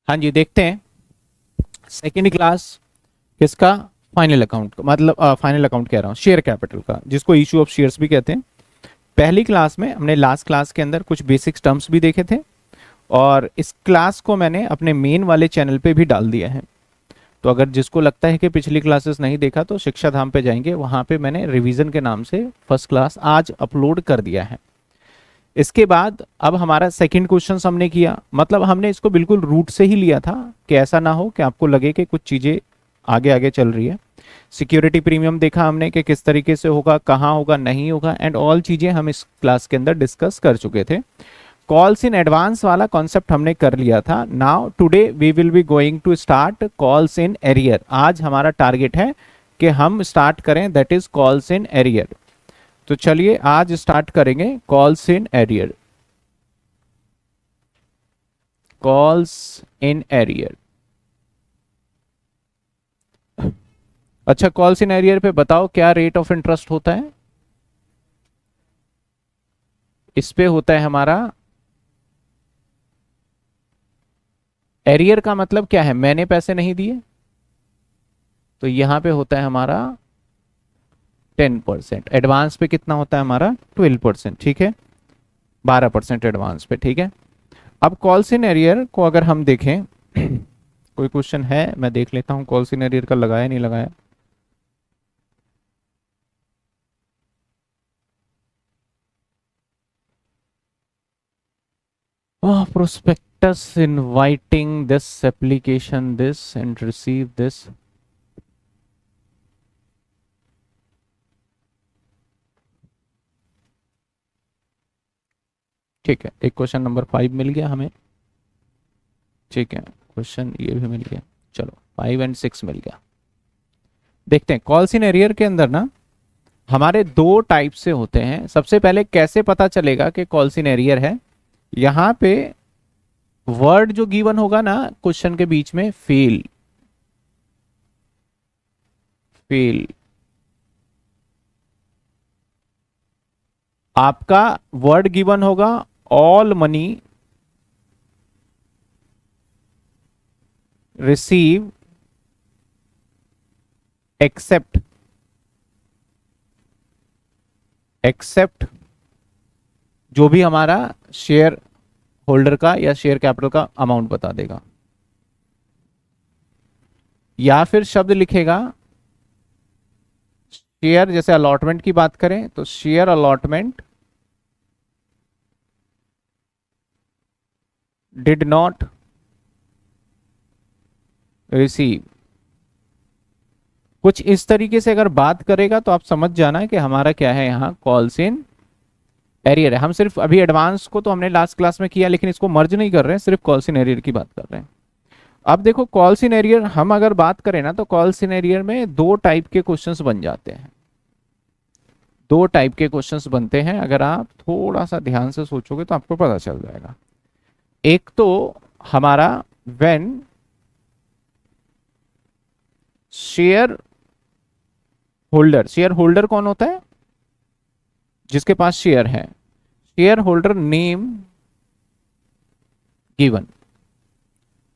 हाँ जी, देखते हैं सेकेंड क्लास किसका, फाइनल अकाउंट का, मतलब फाइनल अकाउंट कह रहा हूँ, शेयर कैपिटल का, जिसको इशू ऑफ शेयर्स भी कहते हैं। पहली क्लास में हमने लास्ट क्लास के अंदर कुछ बेसिक टर्म्स भी देखे थे, और इस क्लास को मैंने अपने मेन वाले चैनल पे भी डाल दिया है। तो अगर जिसको लगता है कि पिछली क्लासेस नहीं देखा तो शिक्षा धाम पे जाएंगे, वहां पे मैंने रिवीजन के नाम से फर्स्ट क्लास आज अपलोड कर दिया है। इसके बाद अब हमारा सेकंड क्वेश्चन हमने किया, मतलब हमने इसको बिल्कुल रूट से ही लिया था कि ऐसा ना हो कि आपको लगे कि कुछ चीजें आगे आगे चल रही है। सिक्योरिटी प्रीमियम देखा हमने कि किस तरीके से होगा, कहाँ होगा, नहीं होगा, एंड ऑल चीजें हम इस क्लास के अंदर डिस्कस कर चुके थे। कॉल्स इन एडवांस वाला कॉन्सेप्ट हमने कर लिया था। Now today we will be going to start calls in arrear. आज हमारा टारगेट है कि हम स्टार्ट करें, that is calls in arrear. तो चलिए आज स्टार्ट करेंगे calls in arrear. Calls in arrear. अच्छा, कॉल्स इन एरियर पे बताओ क्या रेट ऑफ इंटरेस्ट होता है। इस पे होता है हमारा, एरियर का मतलब क्या है, मैंने पैसे नहीं दिए, तो यहां पे होता है हमारा 10%। एडवांस पे कितना होता है हमारा 12%, ठीक है, 12% एडवांस पे, ठीक है। अब कॉल्स इन एरियर को अगर हम देखें कोई क्वेश्चन है, मैं देख लेता हूं कॉल्स इन एरियर का लगाया नहीं लगाया। Prospectus inviting this application, this and receive this. ठीक है, एक क्वेश्चन नंबर 5 मिल गया हमें, ठीक है, क्वेश्चन ये भी मिल गया। चलो 5 एंड 6 मिल गया। देखते हैं कॉल्स इन एरियर के अंदर ना हमारे दो टाइप से होते हैं। सबसे पहले कैसे पता चलेगा कि कॉल्स इन एरियर है, यहां पे वर्ड जो गिवन होगा ना क्वेश्चन के बीच में, फेल, फेल, आपका वर्ड गिवन होगा all money receive except, except जो भी हमारा शेयर होल्डर का या शेयर कैपिटल का अमाउंट बता देगा, या फिर शब्द लिखेगा शेयर, जैसे अलॉटमेंट की बात करें तो share allotment did not receive. कुछ इस तरीके से अगर बात करेगा तो आप समझ जाना कि हमारा क्या है, यहां कॉल्स इन एरियर है। हम सिर्फ अभी एडवांस को तो हमने लास्ट क्लास में किया, लेकिन इसको मर्ज नहीं कर रहे हैं, सिर्फ कॉल्स इन एरियर की बात कर रहे हैं। अब देखो कॉल्स इन एरियर हम अगर बात करें ना, तो कॉल्स इन एरियर में दो टाइप के क्वेश्चंस बन जाते हैं, दो टाइप के क्वेश्चंस बनते हैं। अगर आप थोड़ा सा ध्यान से सोचोगे तो आपको पता चल जाएगा। एक तो हमारा when share holder, share holder कौन होता है, जिसके पास शेयर है, शेयर होल्डर नेम गिवन,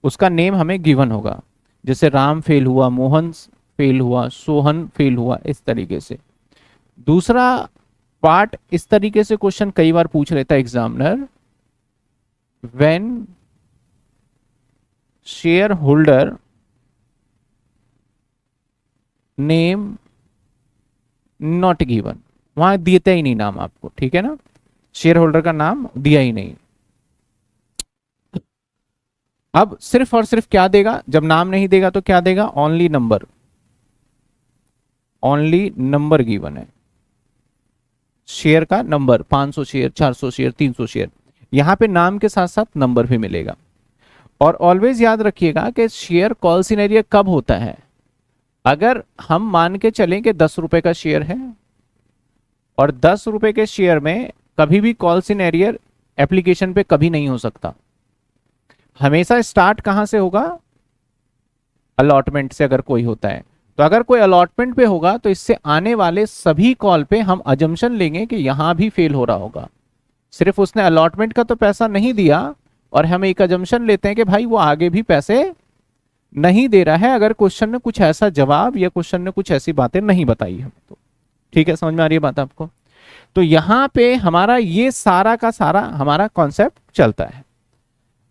उसका नेम हमें गिवन होगा। जैसे राम फेल हुआ, मोहन फेल हुआ, सोहन फेल हुआ, इस तरीके से। दूसरा पार्ट इस तरीके से क्वेश्चन कई बार पूछ लेता है examiner, when share holder name not given, वहां देता ही नहीं नाम आपको, ठीक है ना, शेयर होल्डर का नाम दिया ही नहीं। अब सिर्फ और सिर्फ क्या देगा, जब नाम नहीं देगा तो क्या देगा, only number, only number given है, शेयर का नंबर, 500 शेयर, 400 शेयर, 300 शेयर, यहां पे नाम के साथ साथ नंबर भी मिलेगा। और ऑलवेज याद रखिएगा कि शेयर कॉल्स इन एरियर कब होता है, अगर हम मान के चलें कि 10 रुपए का शेयर है और 10 रुपए के शेयर में कभी भी कॉल्स इन एरियर एप्लीकेशन पे कभी नहीं हो सकता। हमेशा स्टार्ट कहां से होगा, अलॉटमेंट से अगर कोई होता है। तो अगर कोई अलॉटमेंट पे होगा तो इससे आने वाले सभी कॉल पे हम अजम्पशन लेंगे कि यहां भी फेल हो रहा होगा। सिर्फ उसने अलॉटमेंट का तो पैसा नहीं दिया, और हम एक अजम्पशन लेते हैं कि भाई वो आगे भी पैसे नहीं दे रहा है, अगर क्वेश्चन ने कुछ ऐसा जवाब या क्वेश्चन ने कुछ ऐसी बातें नहीं बताई हमें तो। ठीक है, समझ में आ रही है बात आपको? तो यहां पे हमारा ये सारा का सारा हमारा कॉन्सेप्ट चलता है।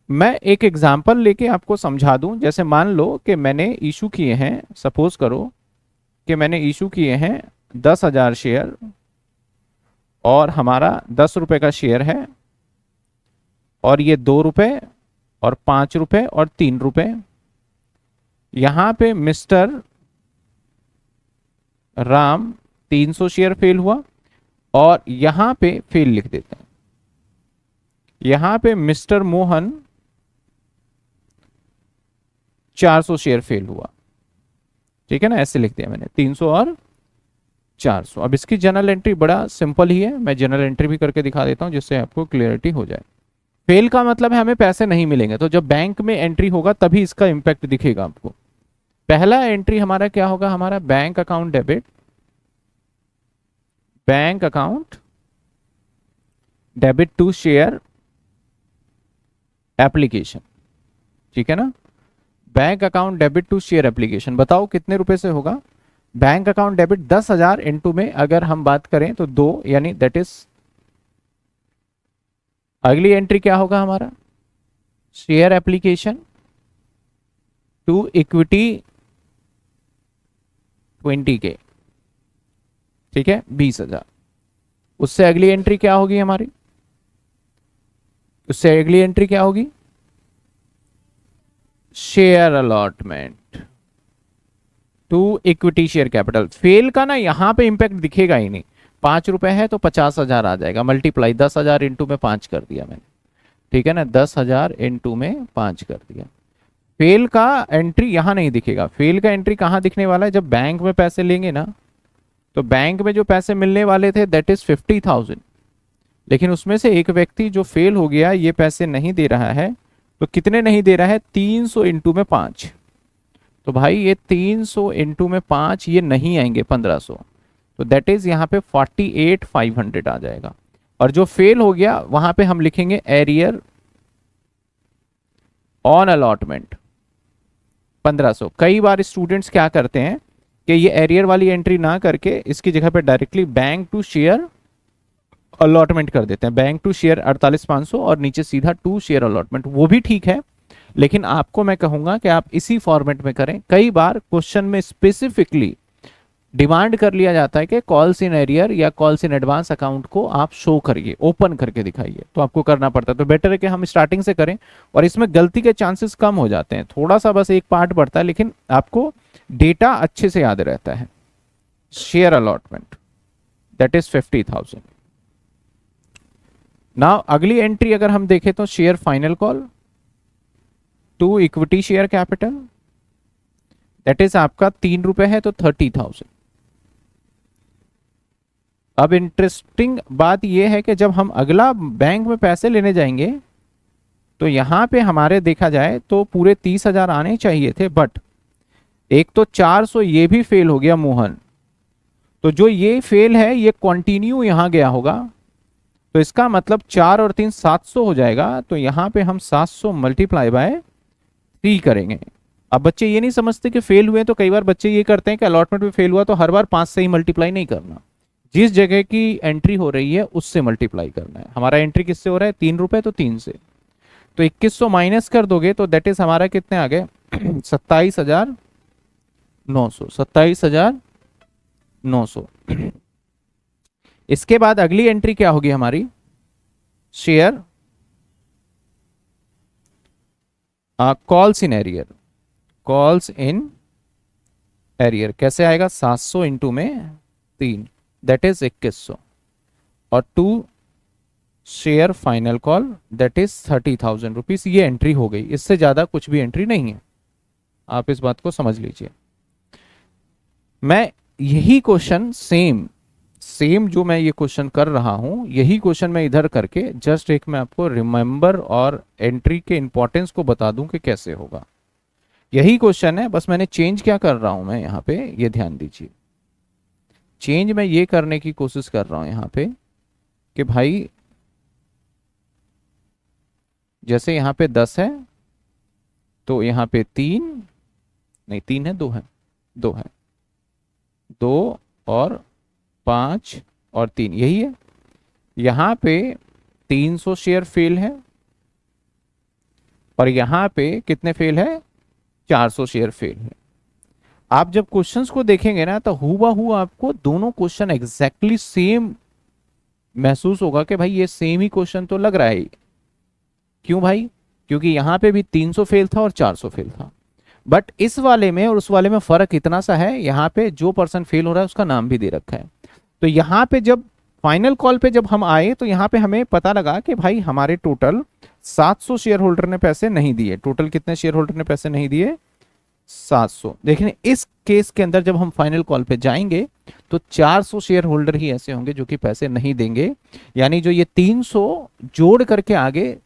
मैं एक एग्जांपल लेके आपको समझा दूं। जैसे मान लो कि मैंने इशू किए हैं, सपोज करो कि मैंने इशू किए हैं 10,000 शेयर और हमारा 10 रुपए का शेयर है, और ये 2 रुपए और 5 रुपए और 3 रुपए। यहां पे मिस्टर राम 300 शेयर फेल हुआ, और यहां पे फेल लिख देते हैं। यहां पे मिस्टर मोहन 400 शेयर फेल हुआ। ठीक है ना, ऐसे लिख दिया मैंने 300 और 400। अब इसकी जनरल एंट्री बड़ा सिंपल ही है, मैं जनरल एंट्री भी करके दिखा देता हूं जिससे आपको क्लियरिटी हो जाए। फेल का मतलब है हमें पैसे नहीं मिलेंगे, तो जब बैंक में एंट्री होगा तभी इसका इंपैक्ट दिखेगा आपको। पहला एंट्री हमारा क्या होगा, हमारा bank account debit, bank account debit to share application. ठीक है ना, bank account debit to share application. बताओ कितने रुपए से होगा? बैंक अकाउंट डेबिट 10,000 इंटू में अगर हम बात करें तो 2, यानी दैट इज अगली एंट्री क्या होगा हमारा, share application to equity 20K। ठीक है, 20,000। उससे अगली एंट्री क्या होगी हमारी, उससे अगली एंट्री क्या होगी, share allotment to equity share capital. Fail का ना यहां पे इंपैक्ट दिखेगा ही नहीं। 5 रुपए है तो 50,000 आ जाएगा, मल्टीप्लाई 10,000 इंटू में 5 कर दिया मैंने। ठीक है ना, 10,000 इंटू में 5 कर दिया। फेल का एंट्री यहां नहीं दिखेगा। फेल का एंट्री कहां दिखने वाला है, जब बैंक में पैसे लेंगे ना, तो बैंक में जो पैसे मिलने वाले थे दैट इज 50,000, लेकिन उसमें से एक व्यक्ति जो फेल हो गया ये पैसे नहीं दे रहा है। तो कितने नहीं दे रहा है, 300 इंटू में 5। तो भाई ये 300 इंटू में 5 ये नहीं आएंगे 1500, तो दैट इज यहाँ पे 48,500 आ जाएगा। और जो फेल हो गया वहां पे हम लिखेंगे एरियर ऑन अलॉटमेंट 1500। कई बार स्टूडेंट्स क्या करते हैं कि ये एरियर वाली एंट्री ना करके इसकी जगह पे directly bank to share allotment कर देते हैं। बैंक टू शेयर 48,500 और नीचे सीधा टू शेयर अलॉटमेंट, वो भी ठीक है, लेकिन आपको मैं कहूंगा कि आप इसी फॉर्मेट में करें। कई बार क्वेश्चन में स्पेसिफिकली डिमांड कर लिया जाता है कि कॉल्स इन एरियर या कॉल्स इन एडवांस अकाउंट को आप शो करिए, ओपन करके दिखाइए, तो आपको करना पड़ता है। तो बेटर है कि हम स्टार्टिंग से करें, और इसमें गलती के चांसेस कम हो जाते हैं। थोड़ा सा बस एक पार्ट बढ़ता है, लेकिन आपको डेटा अच्छे से याद रहता है। Share allotment that is 50,000। Now अगली एंट्री अगर हम देखें तो share final call to equity share capital, that is आपका 3 रुपए है तो 30,000। अब इंटरेस्टिंग बात यह है कि जब हम अगला बैंक में पैसे लेने जाएंगे तो यहां पे हमारे देखा जाए तो पूरे 30,000 आने चाहिए थे, बट एक तो 400 ये भी फेल हो गया मोहन, तो जो ये फेल है ये कंटिन्यू यहां गया होगा, तो इसका मतलब 4 और 3 700 हो जाएगा। तो यहां पे हम 700 मल्टीप्लाई बाय 3 करेंगे। अब बच्चे ये नहीं समझते कि फेल हुए, तो कई बार बच्चे ये करते हैं कि अलॉटमेंट में फेल हुआ तो हर बार 5 से ही मल्टीप्लाई नहीं करना, जिस जगह की एंट्री हो रही है उससे मल्टीप्लाई करना है। हमारा एंट्री किससे हो रहा है, 3 रुपए, तो 3 से, तो 2100 माइनस कर दोगे तो दैट इज हमारा कितने आ गए 27,900। 27,900। इसके बाद अगली एंट्री क्या होगी हमारी, share calls in arrear. Calls in arrear कैसे आएगा, 700 इंटू में 3 दैट इज 2100, और 2 share final call that is 30,000 rupees. ये एंट्री हो गई, इससे ज्यादा कुछ भी एंट्री नहीं है, आप इस बात को समझ लीजिए। मैं यही क्वेश्चन सेम जो मैं ये क्वेश्चन कर रहा हूं, यही क्वेश्चन मैं इधर करके जस्ट एक मैं आपको रिमेंबर और एंट्री के इंपॉर्टेंस को बता दूं कि कैसे होगा। यही क्वेश्चन है, बस मैंने चेंज क्या कर रहा हूं मैं यहाँ पे, ये ध्यान दीजिए। चेंज मैं ये करने की कोशिश कर रहा हूं यहाँ पे कि भाई जैसे यहाँ पे 10 है तो यहाँ पे 3, नहीं 3 है, 2 है, 2 है, 2 और 5 और 3, यही है। यहाँ पे 300 शेयर फेल है और यहाँ पे कितने फेल है, 400 शेयर फेल है। आप जब क्वेश्चंस को देखेंगे ना तो हूबहू आपको दोनों क्वेश्चन एग्जैक्टली सेम महसूस होगा कि भाई ये सेम ही क्वेश्चन तो लग रहा है। क्यों भाई? क्योंकि यहाँ पे भी 300 फेल था और 400 फेल था, बट इस वाले में और उस वाले में फर्क इतना सा है, यहाँ पे जो पर्सन फेल हो रहा है उसका नाम भी दे रखा है। तो यहाँ पे जब फाइनल कॉल पे जब हम आए तो यहाँ पे हमें पता लगा कि भाई हमारे टोटल 700 शेयर होल्डर ने पैसे नहीं दिए। टोटल कितने शेयर होल्डर ने पैसे नहीं दिए? 700। देखिए इस केस के अंदर जब हम फाइनल कॉल पे जाएंगे तो 400 शेयर होल्डर ही ऐसे होंगे जो कि पैसे नहीं देंगे, यानी जो ये 300 जोड़ करके आगे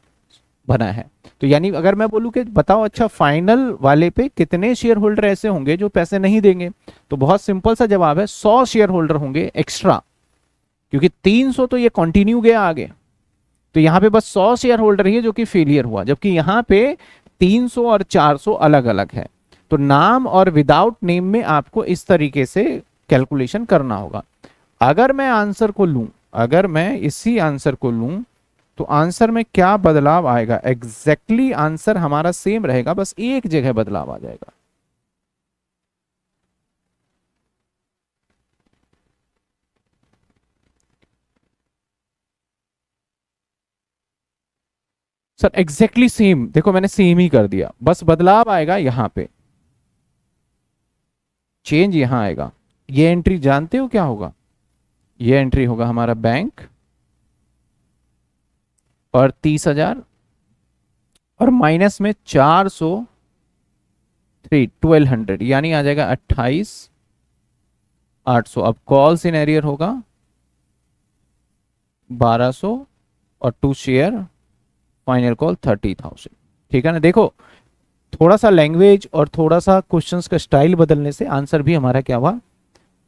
बना है। तो यानी अगर मैं बोलूं कि बताओ अच्छा फाइनल वाले पे कितने शेयर होल्डर ऐसे होंगे जो पैसे नहीं देंगे, तो बहुत सिंपल सा जवाब है 100 शेयर होल्डर होंगे एक्स्ट्रा, क्योंकि 300 तो ये कंटिन्यू गया आगे, तो यहां पे बस 100 शेयर होल्डर ही है जो कि फेलियर हुआ, जबकि यहां पे 300 और 400 अलग अलग है। तो नाम और विदाउट नेम में आपको इस तरीके से कैलकुलेशन करना होगा। अगर मैं आंसर को लूं, अगर मैं इसी आंसर को लूं तो आंसर में क्या बदलाव आएगा? एग्जैक्टली आंसर हमारा सेम रहेगा, बस एक जगह बदलाव आ जाएगा। सर एग्जैक्टली सेम, देखो मैंने सेम ही कर दिया, बस बदलाव आएगा यहां पे, चेंज यहां आएगा। ये एंट्री जानते हो क्या होगा? ये एंट्री होगा हमारा बैंक और 30,000 और माइनस में 400, 1200, यानी आ जाएगा 28,800। अब कॉल सिनेरियर होगा 1200 और 2 शेयर फाइनल कॉल 30,000। ठीक है ना? देखो थोड़ा सा लैंग्वेज और थोड़ा सा क्वेश्चंस का स्टाइल बदलने से आंसर भी हमारा क्या हुआ,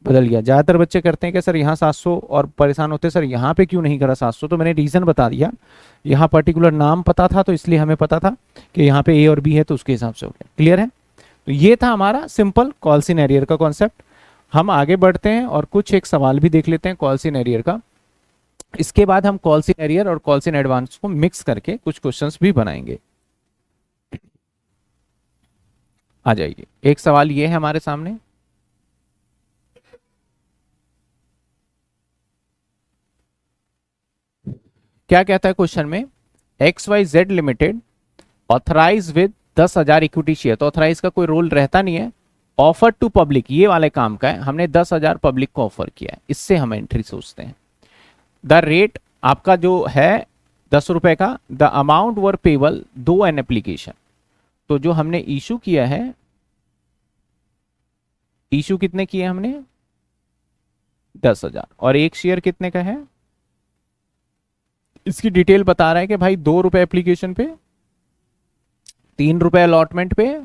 बदल गया। ज्यादातर बच्चे करते हैं कि सर यहाँ 700 और परेशान होते हैं सर यहाँ पे क्यों नहीं करा 700, तो मैंने रीजन बता दिया। यहाँ पर्टिकुलर नाम पता था तो इसलिए हमें पता था कि यहाँ पे ए और बी है तो उसके हिसाब से हो गया। क्लियर है? तो ये था हमारा सिंपल कॉल सिनेरियर का कॉन्सेप्ट। हम आगे बढ़ते हैं और कुछ एक सवाल भी देख लेते हैं कॉल सिनेरियर का। इसके बाद हम कॉल सिनेरियर और कॉल सिन एडवांस को मिक्स करके कुछ क्वेश्चंस भी बनाएंगे। आ जाइए, एक सवाल ये है हमारे सामने, क्या कहता है क्वेश्चन में, XYZ limited authorise with 10,000 equity share. तो ऑथराइज का कोई रोल रहता नहीं है, ऑफर टू पब्लिक ये वाले काम का है, हमने 10,000 पब्लिक को ऑफर किया है, इससे हम एंट्री सोचते हैं। द रेट आपका जो है 10 रुपए का, द अमाउंट वर पेबल दो एन एप्लीकेशन। तो जो हमने इशू किया है, इशू कितने किए हमने, 10,000, और एक शेयर कितने का है, इसकी डिटेल बता रहा है कि भाई 2 रुपए एप्लीकेशन पे, 3 रुपए अलॉटमेंट पे,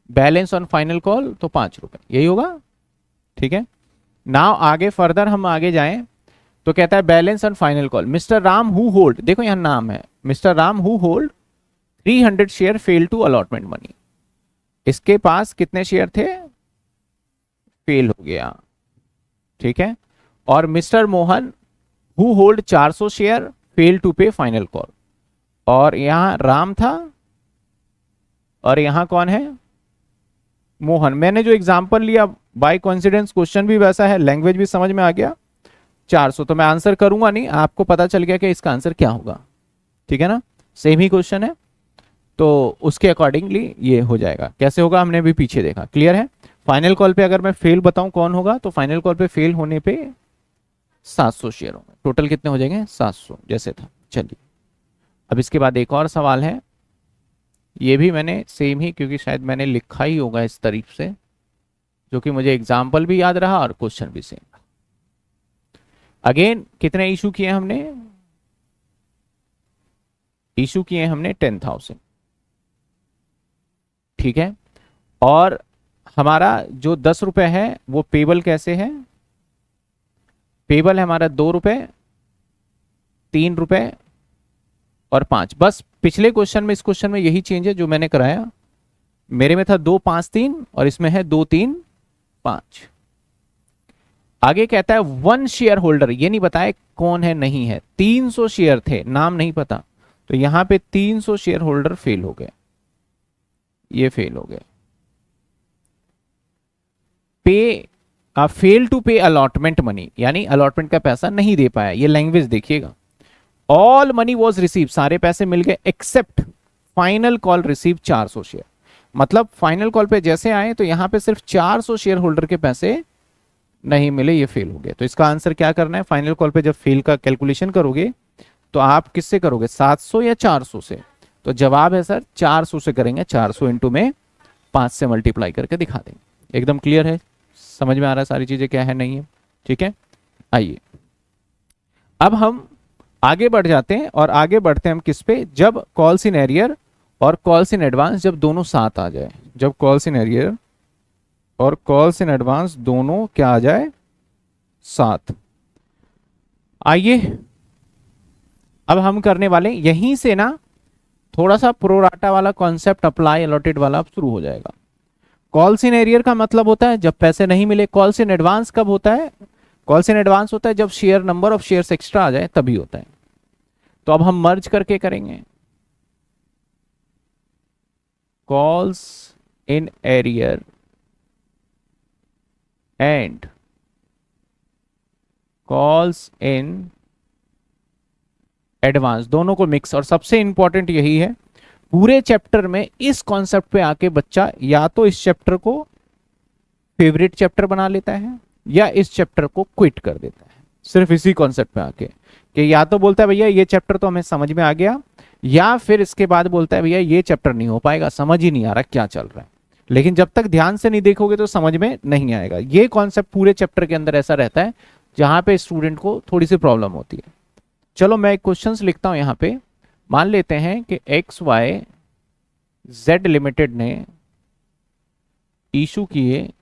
बैलेंस ऑन फाइनल कॉल तो 5 रुपए, यही होगा। ठीक है, नाउ आगे फर्दर हम आगे जाएं तो कहता है balance on final call, mister Ram who hold, देखो यहां नाम है mister Ram who hold 300 share fail to allotment money. इसके पास कितने शेयर थे, फेल हो गया। ठीक है, और mister Mohan who hold 400 share fail to pay final call, और यहां राम था और यहां कौन है, मोहन। मैंने जो एग्जांपल लिया बाय कोइंसिडेंस क्वेश्चन भी वैसा है, लैंग्वेज भी समझ में आ गया। 400 तो मैं आंसर करूंगा नहीं, आपको पता चल गया कि इसका आंसर क्या होगा। ठीक है ना, सेम ही क्वेश्चन है तो उसके अकॉर्डिंगली ये हो जाएगा। कैसे होगा हमने भी पीछे देखा। क्लियर है? फाइनल कॉल पे अगर मैं फेल बताऊं कौन होगा, तो फाइनल कॉल पे फेल होने पे 700 शेयर होंगे। टोटल कितने हो जाएंगे, 700 जैसे था। चलिए अब इसके बाद एक और सवाल है, ये भी मैंने सेम ही, क्योंकि शायद मैंने लिखा ही होगा इस तरीके से, जो कि मुझे एग्जाम्पल भी याद रहा और क्वेश्चन भी सेम। अगेन कितने इशू किए हमने, इशू किए हमने 10,000। ठीक है, और हमारा जो 10 रुपए है वो पेबल कैसे है, पेबल है हमारा 2 रुपए, 3 रुपए और 5। बस पिछले क्वेश्चन में इस क्वेश्चन में यही चेंज है जो मैंने कराया। मेरे में था 2 5 3 और इसमें है 2 3 5। आगे कहता है 1 शेयर होल्डर, ये नहीं बताया कौन है, नहीं है। 300 शेयर थे, नाम नहीं पता, तो यहां पे 300 शेयर होल्डर फेल हो गए, ये फेल हो गए। पे फेल टू पे अलॉटमेंट मनी, यानी अलॉटमेंट का पैसा नहीं दे पाया। ये लैंग्वेज देखिएगा। ऑल मनी वॉज रिसीव, सारे पैसे मिल गए, except final call receive 400 share. मतलब फाइनल कॉल पे जैसे आए तो यहां पे सिर्फ 400 शेयर होल्डर के पैसे नहीं मिले, ये फेल हो गए। तो इसका आंसर क्या करना है, फाइनल कॉल पे जब फेल का कैलकुलेशन करोगे तो आप किससे करोगे, 700 या 400 से? तो जवाब है सर 400 से करेंगे। 400 इंटू में 5 से मल्टीप्लाई करके दिखा देंगे। एकदम क्लियर है, समझ में आ रहा है सारी चीजें क्या है नहीं है? ठीक है, आइए अब हम आगे बढ़ जाते हैं। और आगे बढ़ते हैं हम किस पे, जब कॉल्स इन एरियर और कॉल्स इन एडवांस जब दोनों साथ आ जाए। जब कॉल्स इन एरियर और कॉल्स इन एडवांस दोनों क्या आ जाए, साथ। आइए अब हम करने वाले यहीं से ना, थोड़ा सा प्रोराटा वाला कॉन्सेप्ट अप्लाई अलॉटेड वाला अब शुरू हो जाएगा। कॉल्स इन एरियर का मतलब होता है जब पैसे नहीं मिले। कॉल्स इन एडवांस कब होता है, कॉल्स इन एडवांस होता है जब share number of shares extra आ जाए, तभी होता है। तो अब हम मर्ज करके करेंगे। Calls in arrear and calls in advance दोनों को मिक्स। और सबसे इंपॉर्टेंट यही है पूरे चैप्टर में, इस कॉन्सेप्ट पे आके बच्चा या तो इस चैप्टर को फेवरेट चैप्टर बना लेता है या इस चैप्टर को क्विट कर देता है, सिर्फ इसी कॉन्सेप्ट पे आके। कि या तो बोलता है भैया ये चैप्टर तो हमें समझ में आ गया, या फिर इसके बाद बोलता है भैया ये चैप्टर नहीं हो पाएगा, समझ ही नहीं आ रहा क्या चल रहा है। लेकिन जब तक ध्यान से नहीं देखोगे तो समझ में नहीं आएगा। ये कॉन्सेप्ट पूरे चैप्टर के अंदर ऐसा रहता है जहां पे स्टूडेंट को थोड़ी सी प्रॉब्लम होती है। चलो मैं एक क्वेश्चन लिखता हूं यहां पे। मान लेते हैं कि XYZ लिमिटेड ने इशू किए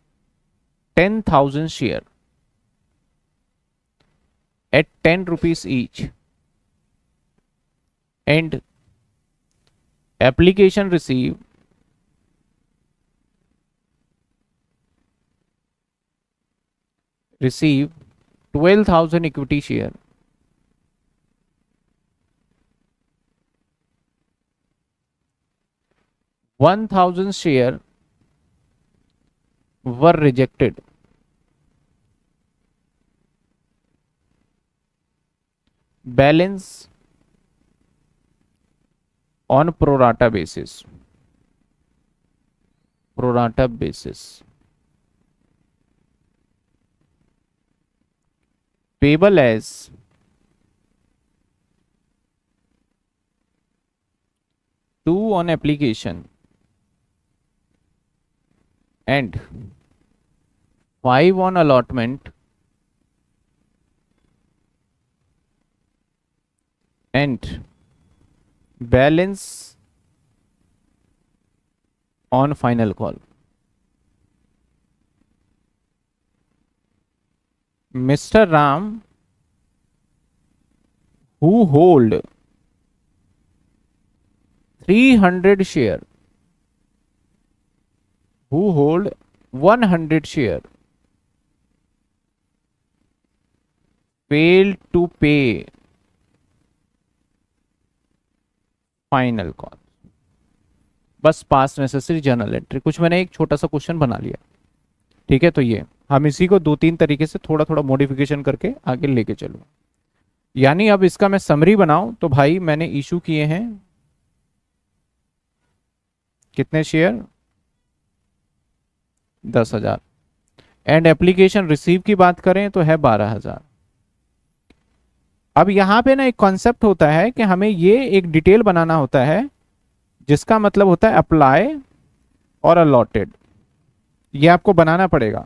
10,000 share at 10 rupees each and application receive 12,000 equity share. One thousand share were rejected. Balance on pro rata basis. Pro rata basis. Payable as two on application and 5 on allotment and balance on final call. Mr. Ram, who hold 300 share, who hold 100 share, failed to pay final call. बस पास necessary journal entry. कुछ मैंने एक छोटा सा question बना लिया, ठीक है। तो ये हम इसी को 2-3 तरीके से थोड़ा थोड़ा मॉडिफिकेशन करके आगे लेके चलूँ। यानी अब इसका मैं समरी बनाऊं तो भाई मैंने इशू किए हैं कितने शेयर, 10,000। एंड एप्लीकेशन रिसीव की बात करें तो है 12,000। अब यहां पे ना एक कॉन्सेप्ट होता है कि हमें ये एक डिटेल बनाना होता है जिसका मतलब होता है अप्लाई और अलॉटेड। ये आपको बनाना पड़ेगा।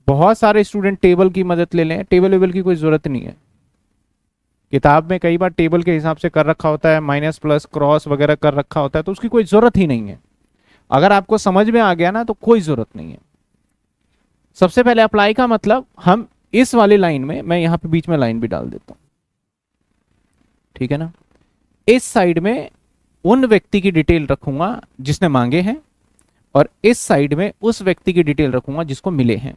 बहुत सारे स्टूडेंट टेबल की मदद ले लें, टेबल वेबल की कोई जरूरत नहीं है। किताब में कई बार टेबल के हिसाब से कर रखा होता है, माइनस प्लस क्रॉस वगैरह कर रखा होता है, तो उसकी कोई जरूरत ही नहीं है। अगर आपको समझ में आ गया ना तो कोई जरूरत नहीं है। सबसे पहले अप्लाई का मतलब हम इस वाली लाइन में, मैं यहां पे बीच में लाइन भी डाल देता हूं, ठीक है ना। इस साइड में उन व्यक्ति की डिटेल रखूंगा जिसने मांगे हैं, और इस साइड में उस व्यक्ति की डिटेल रखूंगा जिसको मिले हैं।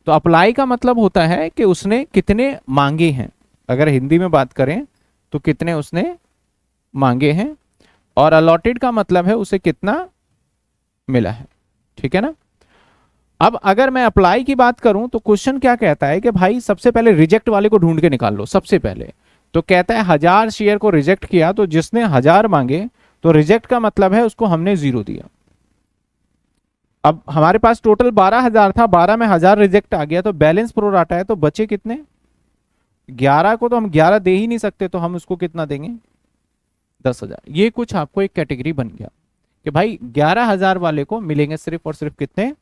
तो अप्लाई का मतलब होता है कि उसने कितने मांगे हैं, अगर हिंदी में बात करें तो कितने उसने मांगे हैं, और अलॉटेड का मतलब है उसे कितना मिला है। ठीक है ना। अब अगर मैं अप्लाई की बात करूं तो क्वेश्चन क्या कहता है कि भाई सबसे पहले रिजेक्ट वाले को ढूंढ के निकाल लो सबसे पहले। तो कहता है 1000 शेयर को रिजेक्ट किया, तो जिसने 1000 मांगे तो रिजेक्ट का मतलब है उसको हमने 0 दिया। अब हमारे पास टोटल 12000 था, 12 में 1000 रिजेक्ट आ गया, तो बैलेंस प्रोराटा है, तो बचे कितने 11 को तो हम 11 दे ही नहीं सकते, तो हम उसको कितना देंगे 10,000। ये कुछ आपको एक कैटेगरी बन गया कि भाई 11,000 वाले को मिलेंगे सिर्फ और सिर्फ कितने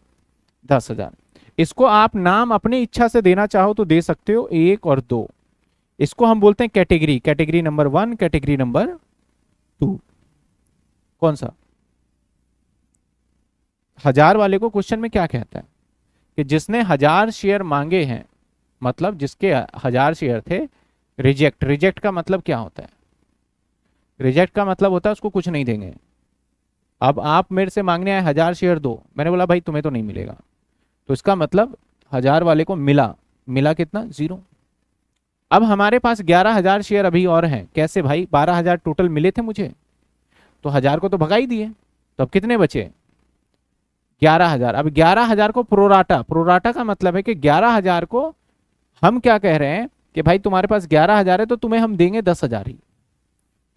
10,000। इसको आप नाम अपनी इच्छा से देना चाहो तो दे सकते हो, 1 और 2। इसको हम बोलते हैं category, category number 1, category number 2। कौन सा 1000 वाले को क्वेश्चन में क्या कहता है कि जिसने 1000 शेयर मांगे हैं, मतलब जिसके 1000 शेयर थे, रिजेक्ट। रिजेक्ट का मतलब क्या होता है, रिजेक्ट का मतलब होता है उसको कुछ नहीं देंगे। अब आप मेरे से मांगने आए 1000 शेयर दो, मैंने बोला भाई तुम्हें तो नहीं मिलेगा, तो इसका मतलब 1000 वाले को मिला, मिला कितना 0। अब हमारे पास 11,000 शेयर अभी और हैं, कैसे भाई 12,000 टोटल मिले थे मुझे, तो 1000 को तो भगा ही दिए, तो अब कितने बचे 11,000। अब 11,000 को प्रोराटा, प्रोराटा का मतलब है कि 11,000 को हम क्या कह रहे हैं कि भाई तुम्हारे पास 11,000 है तो तुम्हें हम देंगे 10,000 ही।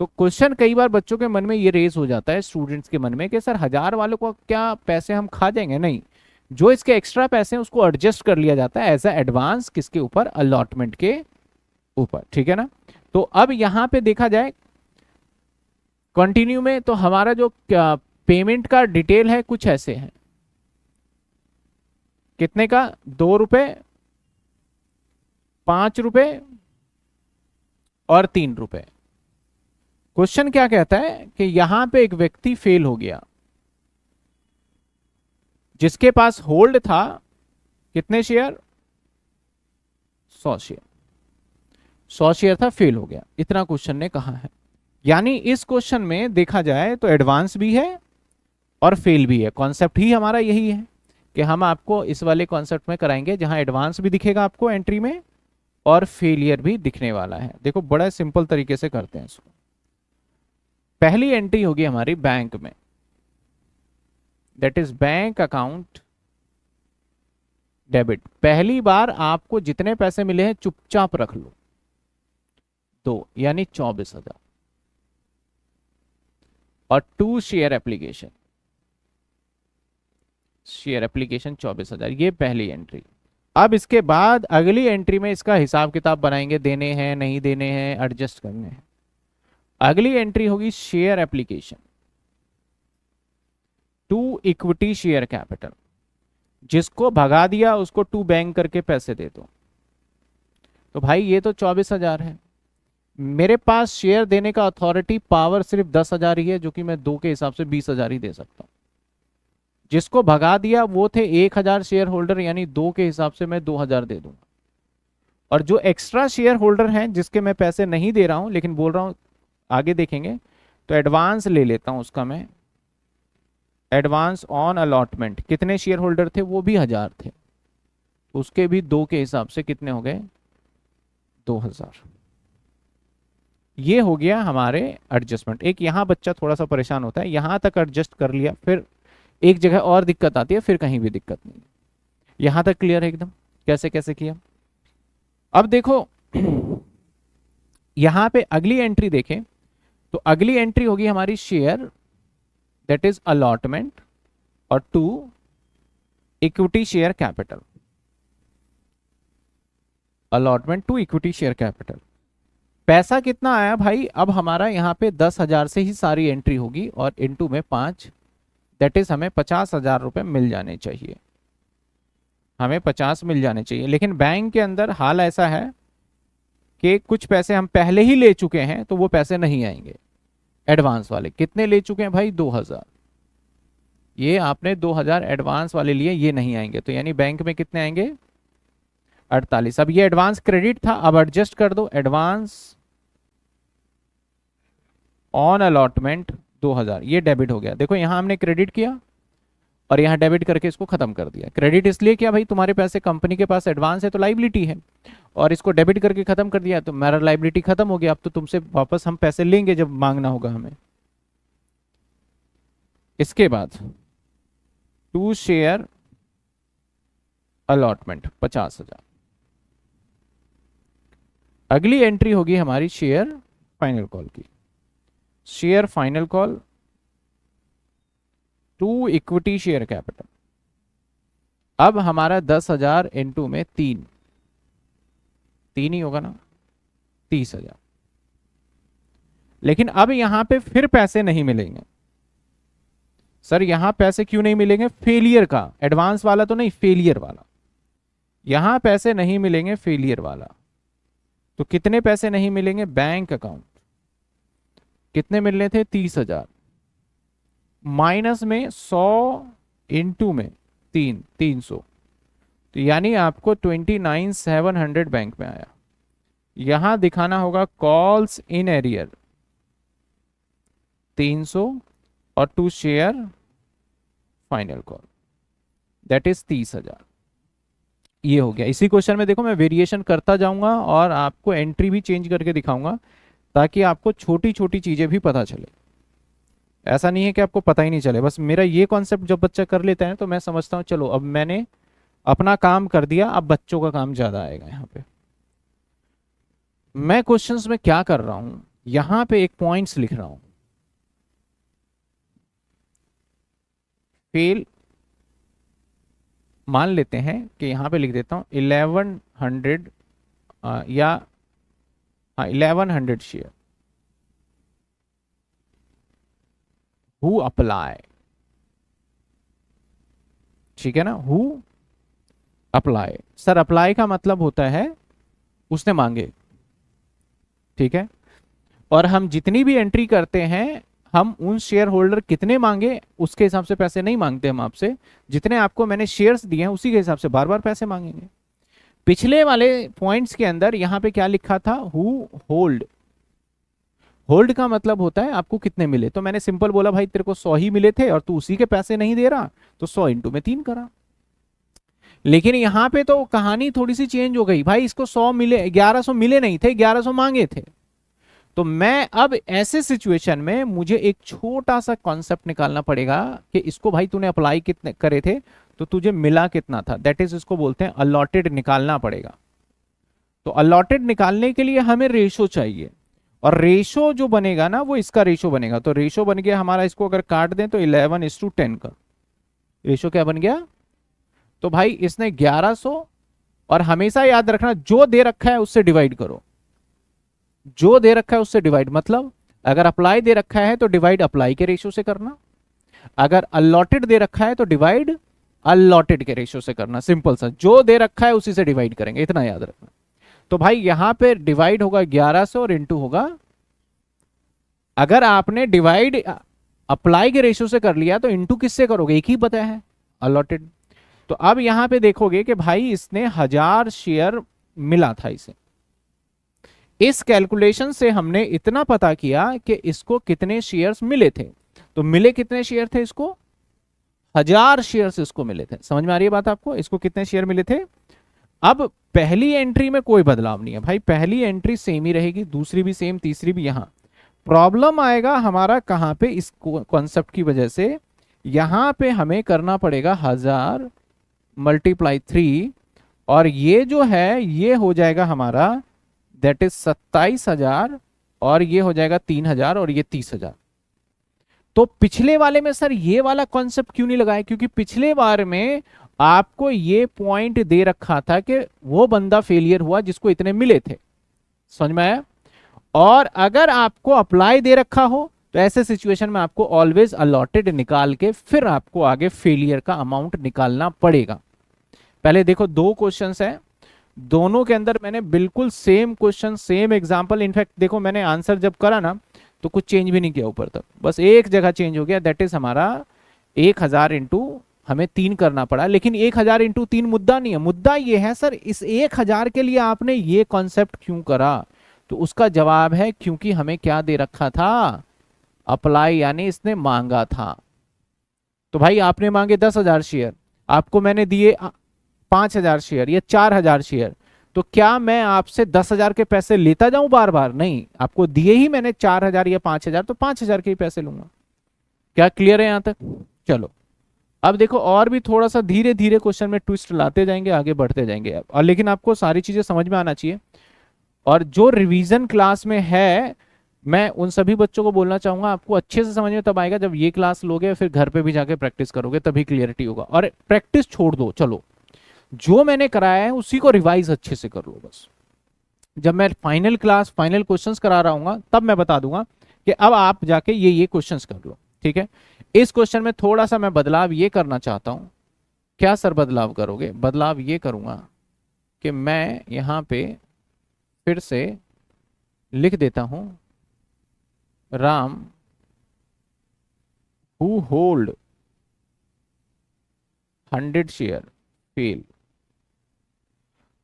तो क्वेश्चन कई बार बच्चों के मन में ये रेज हो जाता है, स्टूडेंट्स के मन में, कि सर 1000 वालों को क्या पैसे हम खा जाएंगे, नहीं, जो इसके एक्स्ट्रा पैसे हैं उसको एडजस्ट कर लिया जाता है एज अ एडवांस, किसके ऊपर, अलॉटमेंट के ऊपर। ठीक है ना। तो अब यहां पे देखा जाए कंटिन्यू में, तो हमारा जो पेमेंट का डिटेल है कुछ ऐसे है, कितने का 2 रुपए, 5 रुपए और 3 रुपए। क्वेश्चन क्या कहता है कि यहां पे एक व्यक्ति फेल हो गया, जिसके पास होल्ड था कितने शेयर 100 शेयर, 100 शेयर था, फेल हो गया, इतना क्वेश्चन ने कहा है। यानी इस क्वेश्चन में देखा जाए तो एडवांस भी है और फेल भी है। कॉन्सेप्ट ही हमारा यही है कि हम आपको इस वाले कॉन्सेप्ट में कराएंगे जहां एडवांस भी दिखेगा आपको एंट्री में और फेलियर भी दिखने वाला है। देखो बड़ा सिंपल तरीके से करते हैं इसको। पहली एंट्री होगी हमारी बैंक में, that is bank account debit. पहली बार आपको जितने पैसे मिले हैं चुपचाप रख लो, 2 यानी 24,000 और 2 शेयर एप्लीकेशन, शेयर एप्लीकेशन 24,000, ये पहली एंट्री। अब इसके बाद अगली एंट्री में इसका हिसाब किताब बनाएंगे, देने हैं नहीं देने हैं, एडजस्ट करने हैं। अगली एंट्री होगी share application 2 equity share capital, जिसको भगा दिया उसको 2 बैंक करके पैसे दे दो। तो भाई ये तो 24,000 है, मेरे पास शेयर देने का अथॉरिटी पावर सिर्फ 10,000 ही है, जो कि मैं 2 के हिसाब से 20,000 ही दे सकता हूं। जिसको भगा दिया वो थे 1,000 शेयर होल्डर, यानी 2 के हिसाब से मैं 2,000 दे दूंगा। और जो एक्स्ट्रा शेयर होल्डर हैं जिसके मैं पैसे नहीं दे रहा हूं लेकिन बोल रहा हूं आगे देखेंगे, तो एडवांस ले लेता हूं उसका मैं, एडवांस ऑन अलॉटमेंट। कितने शेयर होल्डर थे, वो भी 1000 थे, उसके भी 2 के हिसाब से कितने हो गए 2,000। ये हो गया हमारे एडजस्टमेंट। एक यहाँ बच्चा थोड़ा सा परेशान होता है, यहां तक एडजस्ट कर लिया, फिर एक जगह और दिक्कत आती है, फिर कहीं भी दिक्कत नहीं। यहां तक क्लियर है एकदम, कैसे कैसे किया। अब देखो यहां पे अगली एंट्री देखें, तो अगली एंट्री होगी हमारी शेयर, दैट इज अलॉटमेंट, और 2 equity share capital, allotment 2 equity share capital. पैसा कितना आया भाई, अब हमारा यहाँ पे 10,000 से ही सारी एंट्री होगी और इनटू में 5, दैट इज हमें 50,000 रुपए मिल जाने चाहिए, हमें 50 मिल जाने चाहिए। लेकिन बैंक के अंदर हाल ऐसा है कि कुछ पैसे हम पहले ही ले चुके हैं, तो वो पैसे नहीं आएंगे। एडवांस वाले कितने ले चुके हैं भाई 2,000, ये आपने 2,000 एडवांस वाले लिए, ये नहीं आएंगे, तो यानी बैंक में कितने आएंगे 48। अब ये एडवांस क्रेडिट था, अब एडजस्ट कर दो, एडवांस ऑन अलॉटमेंट 2000, ये डेबिट हो गया। देखो यहाँ हमने क्रेडिट किया और यहाँ डेबिट करके इसको खत्म कर दिया। क्रेडिट इसलिए किया भाई तुम्हारे पैसे कंपनी के पास एडवांस है तो लाइबिलिटी है, और इसको डेबिट करके खत्म कर दिया तो मेरा लाइबिलिटी खत्म हो गया। अब तो तुमसे वापस हम पैसे लेंगे जब मांगना होगा हमें। इसके बाद टू शेयर अलॉटमेंट 50,000। अगली एंट्री होगी हमारी शेयर फाइनल कॉल की। Share final call to equity share capital. अब हमारा 10,000 इंटू में 3 ही होगा ना, 30,000। लेकिन अब यहां पे फिर पैसे नहीं मिलेंगे। सर यहां पैसे क्यों नहीं मिलेंगे? फेलियर का, एडवांस वाला तो नहीं, फेलियर वाला। यहां पैसे नहीं मिलेंगे फेलियर वाला। तो कितने पैसे नहीं मिलेंगे? बैंक अकाउंट कितने मिलने थे? 30,000 माइनस में 100 इंटू में 300, तो यानी आपको 29,700 बैंक में आया। यहां दिखाना होगा कॉल्स इन एरियर 300 और to share final call that is 30,000। ये हो गया। इसी क्वेश्चन में देखो मैं वेरिएशन करता जाऊंगा और आपको एंट्री भी चेंज करके दिखाऊंगा ताकि आपको छोटी छोटी चीजें भी पता चले। ऐसा नहीं है कि आपको पता ही नहीं चले। बस मेरा ये कॉन्सेप्ट जब बच्चा कर लेता है तो मैं समझता हूँ चलो अब मैंने अपना काम कर दिया, अब बच्चों का काम ज्यादा आएगा। यहाँ पे मैं क्वेश्चंस में क्या कर रहा हूं, यहां पे एक पॉइंट्स लिख रहा हूं। फेल मान लेते हैं कि यहां पे लिख देता हूं 1100 या 1100 शेयर हु अप्लाई। ठीक है ना, हु अप्लाई। सर अप्लाई का मतलब होता है उसने मांगे। ठीक है, और हम जितनी भी एंट्री करते हैं हम उन शेयर होल्डर कितने मांगे उसके हिसाब से पैसे नहीं मांगते हम आपसे। जितने आपको मैंने शेयर्स दिए हैं उसी के हिसाब से बार बार पैसे मांगेंगे। पिछले वाले पॉइंट्स के अंदर यहां पे क्या लिखा था? Who hold. होल्ड का मतलब होता है आपको कितने मिले। तो मैंने सिंपल बोला भाई तेरे को 100 ही मिले थे और तू उसी के पैसे नहीं दे रहा, तो 100 इंटू में 3 करा। लेकिन यहां पे तो कहानी थोड़ी सी चेंज हो गई भाई, इसको 100 मिले, 1100 मिले नहीं थे, 1100 मांगे थे। तो मैं अब ऐसे सिचुएशन में मुझे एक छोटा सा कॉन्सेप्ट निकालना पड़ेगा कि इसको भाई तूने अप्लाई कितने करे थे तो तुझे मिला कितना था, दैट इज इसको बोलते हैं अलॉटेड निकालना पड़ेगा। तो अलॉटेड निकालने के लिए हमें रेशो चाहिए, और रेशो जो बनेगा ना वो इसका रेशो बनेगा। तो रेशो बन गया हमारा, इसको अगर काट दें तो 11:10 का रेशो क्या बन गया? तो भाई इसने 1100, और हमेशा याद रखना जो दे रखा है उससे डिवाइड करो। जो दे रखा है उससे डिवाइड, मतलब अगर अप्लाई दे रखा है तो डिवाइड अप्लाई के रेशियो से करना, अगर अलॉटेड दे रखा है तो डिवाइड अलॉटेड के रेशियो से करना। सिंपल सा, जो दे रखा है उसी से डिवाइड करेंगे, इतना याद रखना। तो भाई यहां पे डिवाइड होगा 1100 और इंटू होगा, अगर आपने डिवाइड अप्लाई के रेशियो से कर लिया तो इंटू किससे करोगे? एक ही पता है, अलॉटेड। तो अब यहां पे देखोगे कि भाई इसने 1000 शेयर मिला था इसे। इस कैलकुलेशन से हमने इतना पता किया कि इसको कितने शेयर्स मिले थे। तो मिले कितने शेयर थे इसको? 1000 शेयर्स इसको मिले थे। समझ में आ रही है बात आपको? इसको कितने शेयर मिले थे? अब पहली एंट्री में कोई बदलाव नहीं है भाई, पहली एंट्री सेम ही रहेगी, दूसरी भी सेम, तीसरी भी। यहां प्रॉब्लम आएगा हमारा कहां पे? इस कॉन्सेप्ट की वजह से यहां पे हमें करना पड़ेगा 1000 × 3, और ये जो है ये हो जाएगा हमारा दैट इज 27,000, और ये हो जाएगा 3,000, और ये 30,000। तो पिछले वाले में सर ये वाला कॉन्सेप्ट क्यों नहीं लगाया? क्योंकि पिछले बार में आपको ये पॉइंट दे रखा था कि वो बंदा फेलियर हुआ जिसको इतने मिले थे। समझ में आया? और अगर आपको अप्लाई दे रखा हो तो ऐसे सिचुएशन में आपको ऑलवेज अलॉटेड निकाल के फिर आपको आगे फेलियर का अमाउंट निकालना पड़ेगा। पहले देखो 2 क्वेश्चंस है, दोनों के अंदर मैंने बिल्कुल same question, same example. In fact देखो मैंने आंसर जब करा ना तो कुछ चेंज भी नहीं किया ऊपर तक, बस एक जगह चेंज हो गया, दैट इज हमारा 1000 इंटू हमें 3 करना पड़ा। लेकिन 1000 इंटू 3 मुद्दा नहीं है, मुद्दा ये है सर इस 1000 के लिए आपने ये कॉन्सेप्ट क्यों करा? तो उसका जवाब है क्योंकि हमें क्या दे रखा था? अप्लाई यानी इसने मांगा था। तो भाई आपने मांगे 10,000 शेयर, आपको मैंने दिए 5,000 शेयर या 4,000 शेयर, तो क्या मैं आपसे 10,000 के पैसे लेता जाऊं बार बार? नहीं, आपको दिए ही मैंने 4,000 या 5,000, तो 5,000 के ही पैसे लूंगा। क्या क्लियर है यहां तक? चलो अब देखो, और भी थोड़ा सा धीरे धीरे क्वेश्चन में ट्विस्ट लाते जाएंगे, आगे बढ़ते जाएंगे और लेकिन आपको सारी चीजें समझ में आना चाहिए। और जो रिवीजन क्लास में है, मैं उन सभी बच्चों को बोलना चाहूंगा, आपको अच्छे से समझ में तब आएगा जब ये क्लास लोगे, फिर घर पे भी जाके प्रैक्टिस करोगे, तभी क्लियरिटी होगा। और प्रैक्टिस छोड़ दो, चलो जो मैंने कराया है उसी को रिवाइज अच्छे से कर लो बस। जब मैं फाइनल क्लास फाइनल क्वेश्चंस करा रहा हूँ तब मैं बता दूंगा कि अब आप जाके ये क्वेश्चंस कर लो, ठीक है। इस क्वेश्चन में थोड़ा सा मैं बदलाव ये करना चाहता हूं। क्या सर बदलाव करोगे? बदलाव ये करूंगा कि मैं यहां पे फिर से लिख देता हूं, Ram who hold 100 share fail.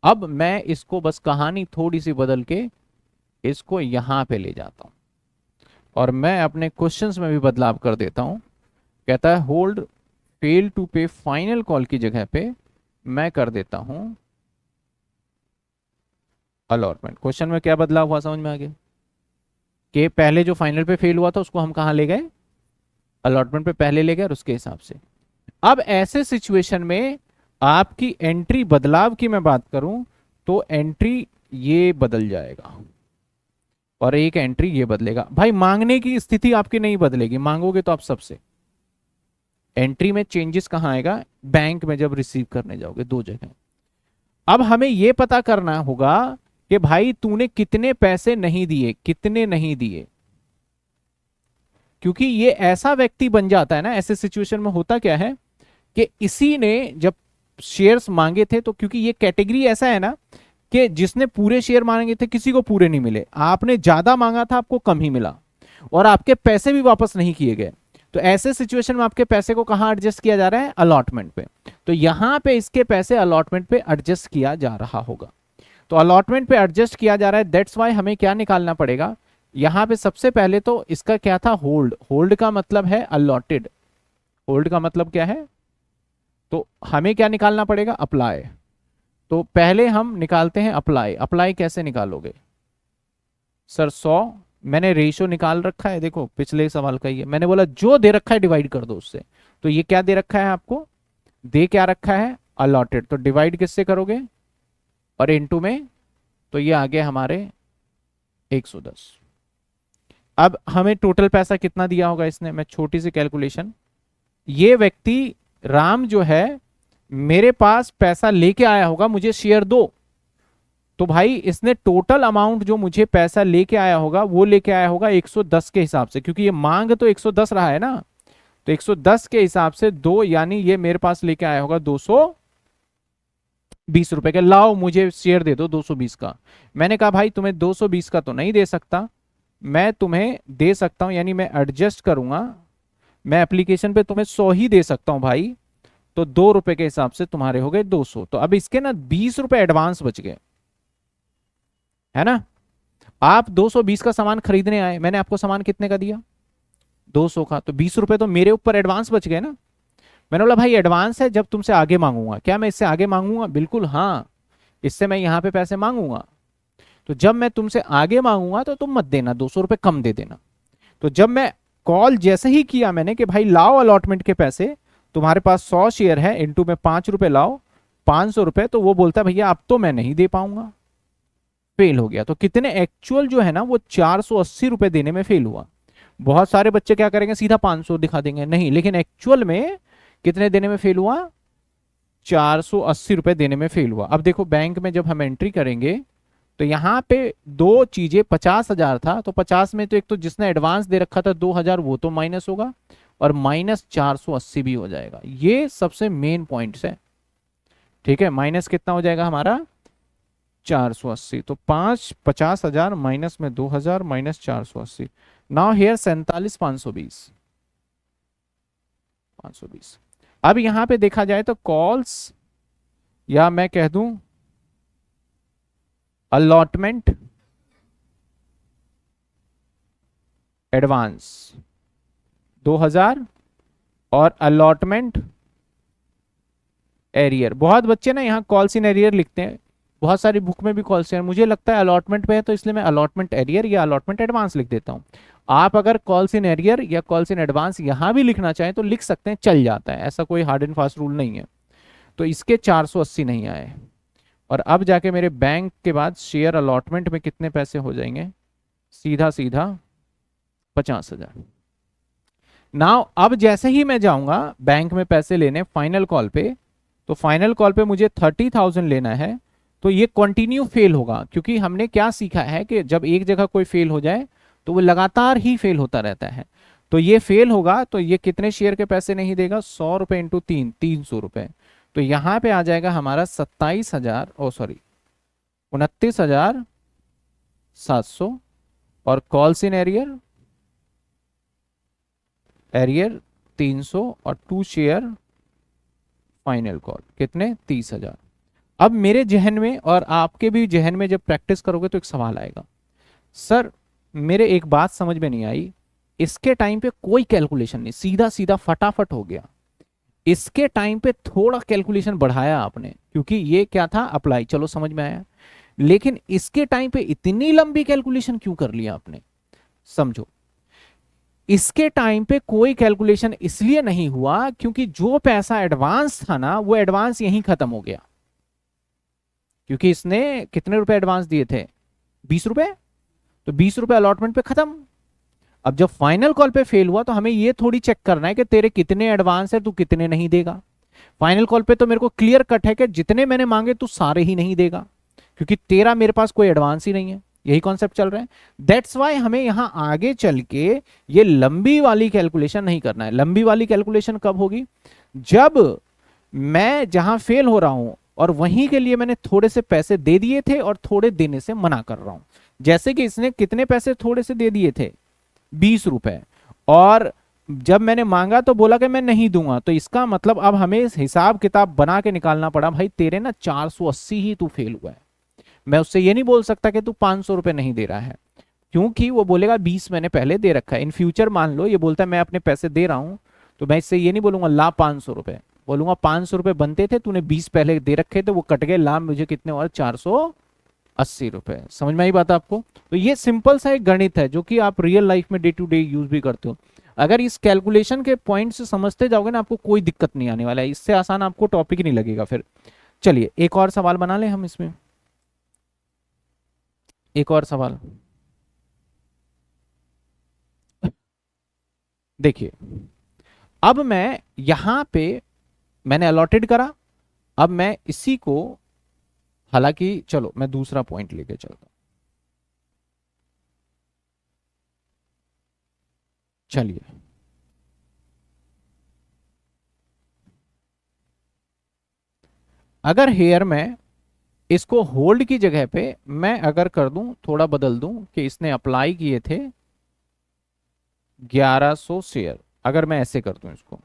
अब मैं इसको बस कहानी थोड़ी सी बदल के इसको यहां पे ले जाता हूं और मैं अपने क्वेश्चंस में भी बदलाव कर देता हूं। कहता है hold fail to pay final call की जगह पे मैं कर देता हूं अलॉटमेंट। क्वेश्चन में क्या बदलाव हुआ समझ में आ गया? कि पहले जो फाइनल पे फेल हुआ था उसको हम कहां ले गए? अलॉटमेंट पे पहले ले गए और उसके हिसाब से। अब ऐसे सिचुएशन में आपकी एंट्री बदलाव की मैं बात करूं तो एंट्री ये बदल जाएगा और एक एंट्री ये बदलेगा। भाई मांगने की स्थिति आपकी नहीं बदलेगी, मांगोगे तो आप सबसे। एंट्री में चेंजेस कहां आएगा? बैंक में जब रिसीव करने जाओगे, दो जगह। अब हमें यह पता करना होगा कि भाई तूने कितने पैसे नहीं दिए, कितने नहीं दिए, क्योंकि ये ऐसा व्यक्ति बन जाता है ना, ऐसे सिचुएशन में होता क्या है कि इसी ने जब शेयर्स मांगे थे, तो क्योंकि ये कैटेगरी ऐसा है ना कि जिसने पूरे शेयर मांगे थे किसी को पूरे नहीं मिले, आपने ज्यादा मांगा था आपको कम ही मिला और आपके पैसे भी वापस नहीं किए गए। तो ऐसे सिचुएशन में आपके पैसे को कहां एडजस्ट किया जा रहा है? अलॉटमेंट पे। तो यहां पे इसके पैसे अलॉटमेंट पे एडजस्ट किया जा रहा होगा। तो अलॉटमेंट पे एडजस्ट किया जा रहा है, दैट्स वाई हमें क्या निकालना पड़ेगा यहां पे? सबसे पहले तो इसका क्या था? होल्ड। होल्ड का मतलब है अलॉटेड। होल्ड का मतलब क्या है? तो हमें क्या निकालना पड़ेगा? अप्लाई। तो पहले हम निकालते हैं अप्लाई। अप्लाई कैसे निकालोगे सर? 100 मैंने रेशियो निकाल रखा है, देखो पिछले सवाल का ही है, मैंने बोला जो दे रखा है डिवाइड कर दो उससे। तो ये क्या दे रखा है आपको? दे क्या रखा है? अलॉटेड। तो डिवाइड किससे करोगे? और इनटू में, तो ये आ गया हमारे 110। अब हमें टोटल पैसा कितना दिया होगा इसने? मैं छोटी सी कैलकुलेशन, ये व्यक्ति राम जो है मेरे पास पैसा लेके आया होगा, मुझे शेयर दो। तो भाई इसने टोटल अमाउंट जो मुझे पैसा लेके आया होगा वो लेके आया होगा 110 के हिसाब से, क्योंकि ये मांग तो 110 रहा है ना। तो 110 के हिसाब से दो, यानी ये मेरे पास लेके आया होगा 220 रुपए के। लाओ मुझे शेयर दे दो 220 का। मैंने कहा भाई तुम्हें 220 का तो नहीं दे सकता, मैं तुम्हें दे सकता हूं, यानी मैं एडजस्ट करूंगा, मैं एप्लीकेशन पे तुम्हें 100 ही दे सकता हूं भाई। तो 2 रुपए के हिसाब से तुम्हारे हो गए 200। तो अब इसके ना 20 रुपए एडवांस बच गए, है ना। आप 220 का सामान खरीदने आए, मैंने आपको सामान कितने का दिया? 200 का। तो 20 रुपए तो मेरे ऊपर एडवांस बच गए ना। मैंने बोला भाई एडवांस है, जब तुमसे आगे मांगूंगा। क्या मैं इससे आगे मांगूंगा? बिल्कुल हाँ, इससे मैं यहां पे पैसे मांगूंगा। तो जब मैं तुमसे आगे मांगूंगा तो तुम मत देना, 200 रुपए कम दे देना। तो जब मैं कॉल जैसे ही किया मैंने कि भाई लाओ अलॉटमेंट के पैसे, तुम्हारे पास 100 शेयर है, इनटू में 5 रुपए लाओ, 500 रुपए, तो वो बोलता है भैया अब तो मैं नहीं दे पाऊंगा, फेल हो गया। तो कितने एक्चुअल जो है ना वो 480 रुपए देने में फेल हुआ। बहुत सारे बच्चे क्या करेंगे, सीधा 500 दिखा देंगे, नहीं, लेकिन एक्चुअल में कितने देने में फेल हुआ? 480 रुपए देने में फेल हुआ। अब देखो बैंक में जब हम एंट्री करेंगे तो यहां पे दो चीजें, 50,000 था, तो 50 में तो एक तो जिसने एडवांस दे रखा था 2,000 वो तो माइनस होगा, और माइनस 480 भी हो जाएगा। ये सबसे मेन पॉइंट्स है, ठीक है। माइनस कितना हो जाएगा हमारा? 480। तो 50,000 माइनस में 2,000 माइनस 480। Now here 47,520। 520। अब यहां पे देखा जाए तो कॉल्स, या मैं कह दूं अलॉटमेंट एडवांस, 2000 और अलॉटमेंट एरियर। बहुत बच्चे ना यहाँ कॉल्स इन एरियर लिखते हैं, बहुत सारी बुक में भी कॉल्स इन, मुझे लगता है अलॉटमेंट पे है तो इसलिए मैं अलॉटमेंट एरियर या अलॉटमेंट एडवांस लिख देता हूँ। आप अगर कॉल्स इन एरियर या कॉल्स इन एडवांस यहाँ भी लिखना चाहें तो लिख सकते हैं, चल जाता है, ऐसा कोई हार्ड एंड फास्ट रूल नहीं है। तो इसके 480 नहीं आए। और अब जाके मेरे बैंक के बाद शेयर अलॉटमेंट में कितने पैसे हो जाएंगे, सीधा सीधा 50,000। नाउ अब जैसे ही मैं जाऊंगा बैंक में पैसे लेने फाइनल कॉल पे, तो फाइनल कॉल पे मुझे 30,000 लेना है, तो ये कंटिन्यू फेल होगा, क्योंकि हमने क्या सीखा है कि जब एक जगह कोई फेल हो जाए तो वो लगातार ही फेल होता रहता है। तो ये फेल होगा तो ये कितने शेयर के पैसे नहीं देगा, 100 रुपए इंटू 300 रुपए। तो यहां पे आ जाएगा हमारा 29,700 और कॉल्स इन एरियर एरियर 300 और 2 शेयर फाइनल कॉल कितने, 30,000। अब मेरे जहन में और आपके भी जहन में जब प्रैक्टिस करोगे तो एक सवाल आएगा, सर मेरे एक बात समझ में नहीं आई, इसके टाइम पे कोई कैलकुलेशन नहीं, सीधा सीधा फटाफट हो गया। इसके टाइम पे थोड़ा कैलकुलेशन बढ़ाया आपने, क्योंकि ये क्या था, अप्लाई, चलो समझ में आया, लेकिन इसके टाइम पे इतनी लंबी कैलकुलेशन क्यों कर लिया आपने, समझो। इसके टाइम पे कोई कैलकुलेशन इसलिए नहीं हुआ क्योंकि जो पैसा एडवांस था ना वो एडवांस यहीं खत्म हो गया, क्योंकि इसने कितने रुपए एडवांस दिए थे, 20 रुपए, तो 20 रुपए अलॉटमेंट पे खत्म। अब जब फाइनल कॉल पे फेल हुआ तो हमें ये थोड़ी चेक करना है कि तेरे कितने एडवांस है, तू कितने नहीं देगा। फाइनल कॉल पे तो मेरे को क्लियर कट है कि जितने मैंने मांगे तू सारे ही नहीं देगा, क्योंकि तेरा मेरे पास कोई एडवांस ही नहीं है, यही कॉन्सेप्ट चल रहा है। दैट्स वाई हमें यहां आगे चल के ये लंबी वाली कैलकुलेशन नहीं करना है। लंबी वाली कैलकुलेशन कब होगी, जब मैं जहां फेल हो रहा हूं और वहीं के लिए मैंने थोड़े से पैसे दे दिए थे और थोड़े देने से मना कर रहा हूं। जैसे कि इसने कितने पैसे थोड़े से दे दिए थे, 20 रुपए, और जब मैंने मांगा तो बोला कि मैं नहीं दूंगा, तो इसका मतलब अब हमें हिसाब किताब बना के निकालना पड़ा, भाई तेरे ना 480 ही तू फेल हुआ है। मैं उससे ये नहीं बोल सकता कि तू 500 रुपए नहीं दे रहा है, क्योंकि वो बोलेगा 20 मैंने पहले दे रखा है। इन फ्यूचर मान लो ये बोलता है मैं अपने पैसे दे रहा हूं, तो मैं इससे ये नहीं बोलूंगा ला 500 रुपए, बोलूंगा 500 रुपए बनते थे, तूने 20 पहले दे रखे थे, वो कट गए, ला मुझे कितने और 480 रुपए। समझ में आई बात आपको। तो ये सिंपल सा एक गणित है जो कि आप रियल लाइफ में डे टू डे यूज भी करते हो। अगर इस कैलकुलेशन के पॉइंट से समझते जाओगे ना, आपको कोई दिक्कत नहीं आने वाला है, इससे आसान आपको टॉपिक ही नहीं लगेगा फिर। चलिए एक और सवाल बना ले हम इसमें, एक और सवाल देखिए। अब मैं यहां पे मैंने अलॉटेड करा, अब मैं इसी को, हालांकि चलो मैं दूसरा पॉइंट लेके चलता हूं। चलिए अगर हेयर में इसको होल्ड की जगह पे मैं अगर कर दूं, थोड़ा बदल दूं कि इसने अप्लाई किए थे 1100 शेयर, अगर मैं ऐसे कर दूं इसको,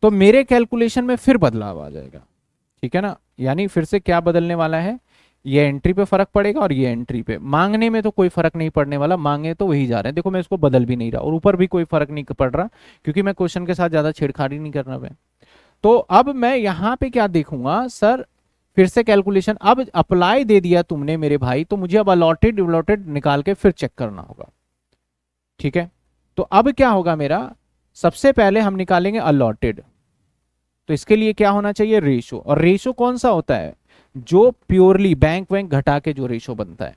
तो मेरे कैलकुलेशन में फिर बदलाव आ जाएगा, ठीक है ना। यानी फिर से क्या बदलने वाला है, ये एंट्री पे फर्क पड़ेगा और ये एंट्री पे। मांगने में तो कोई फर्क नहीं पड़ने वाला, मांगे तो वही जा रहे हैं, देखो मैं इसको बदल भी नहीं रहा, और ऊपर भी कोई फर्क नहीं पड़ रहा, क्योंकि मैं क्वेश्चन के साथ ज्यादा छेड़खानी नहीं करना मैं। तो अब मैं यहां पे क्या देखूंगा, सर फिर से कैलकुलेशन, अब अप्लाई दे दिया तुमने मेरे भाई, तो मुझे अब अलॉटेड अलॉटेड निकाल के फिर चेक करना होगा, ठीक है। तो अब क्या होगा मेरा, सबसे पहले हम निकालेंगे अलॉटेड, तो इसके लिए क्या होना चाहिए, रेशो। और रेशो कौन सा होता है, जो प्योरली बैंक वैंक घटा के जो रेशो बनता है।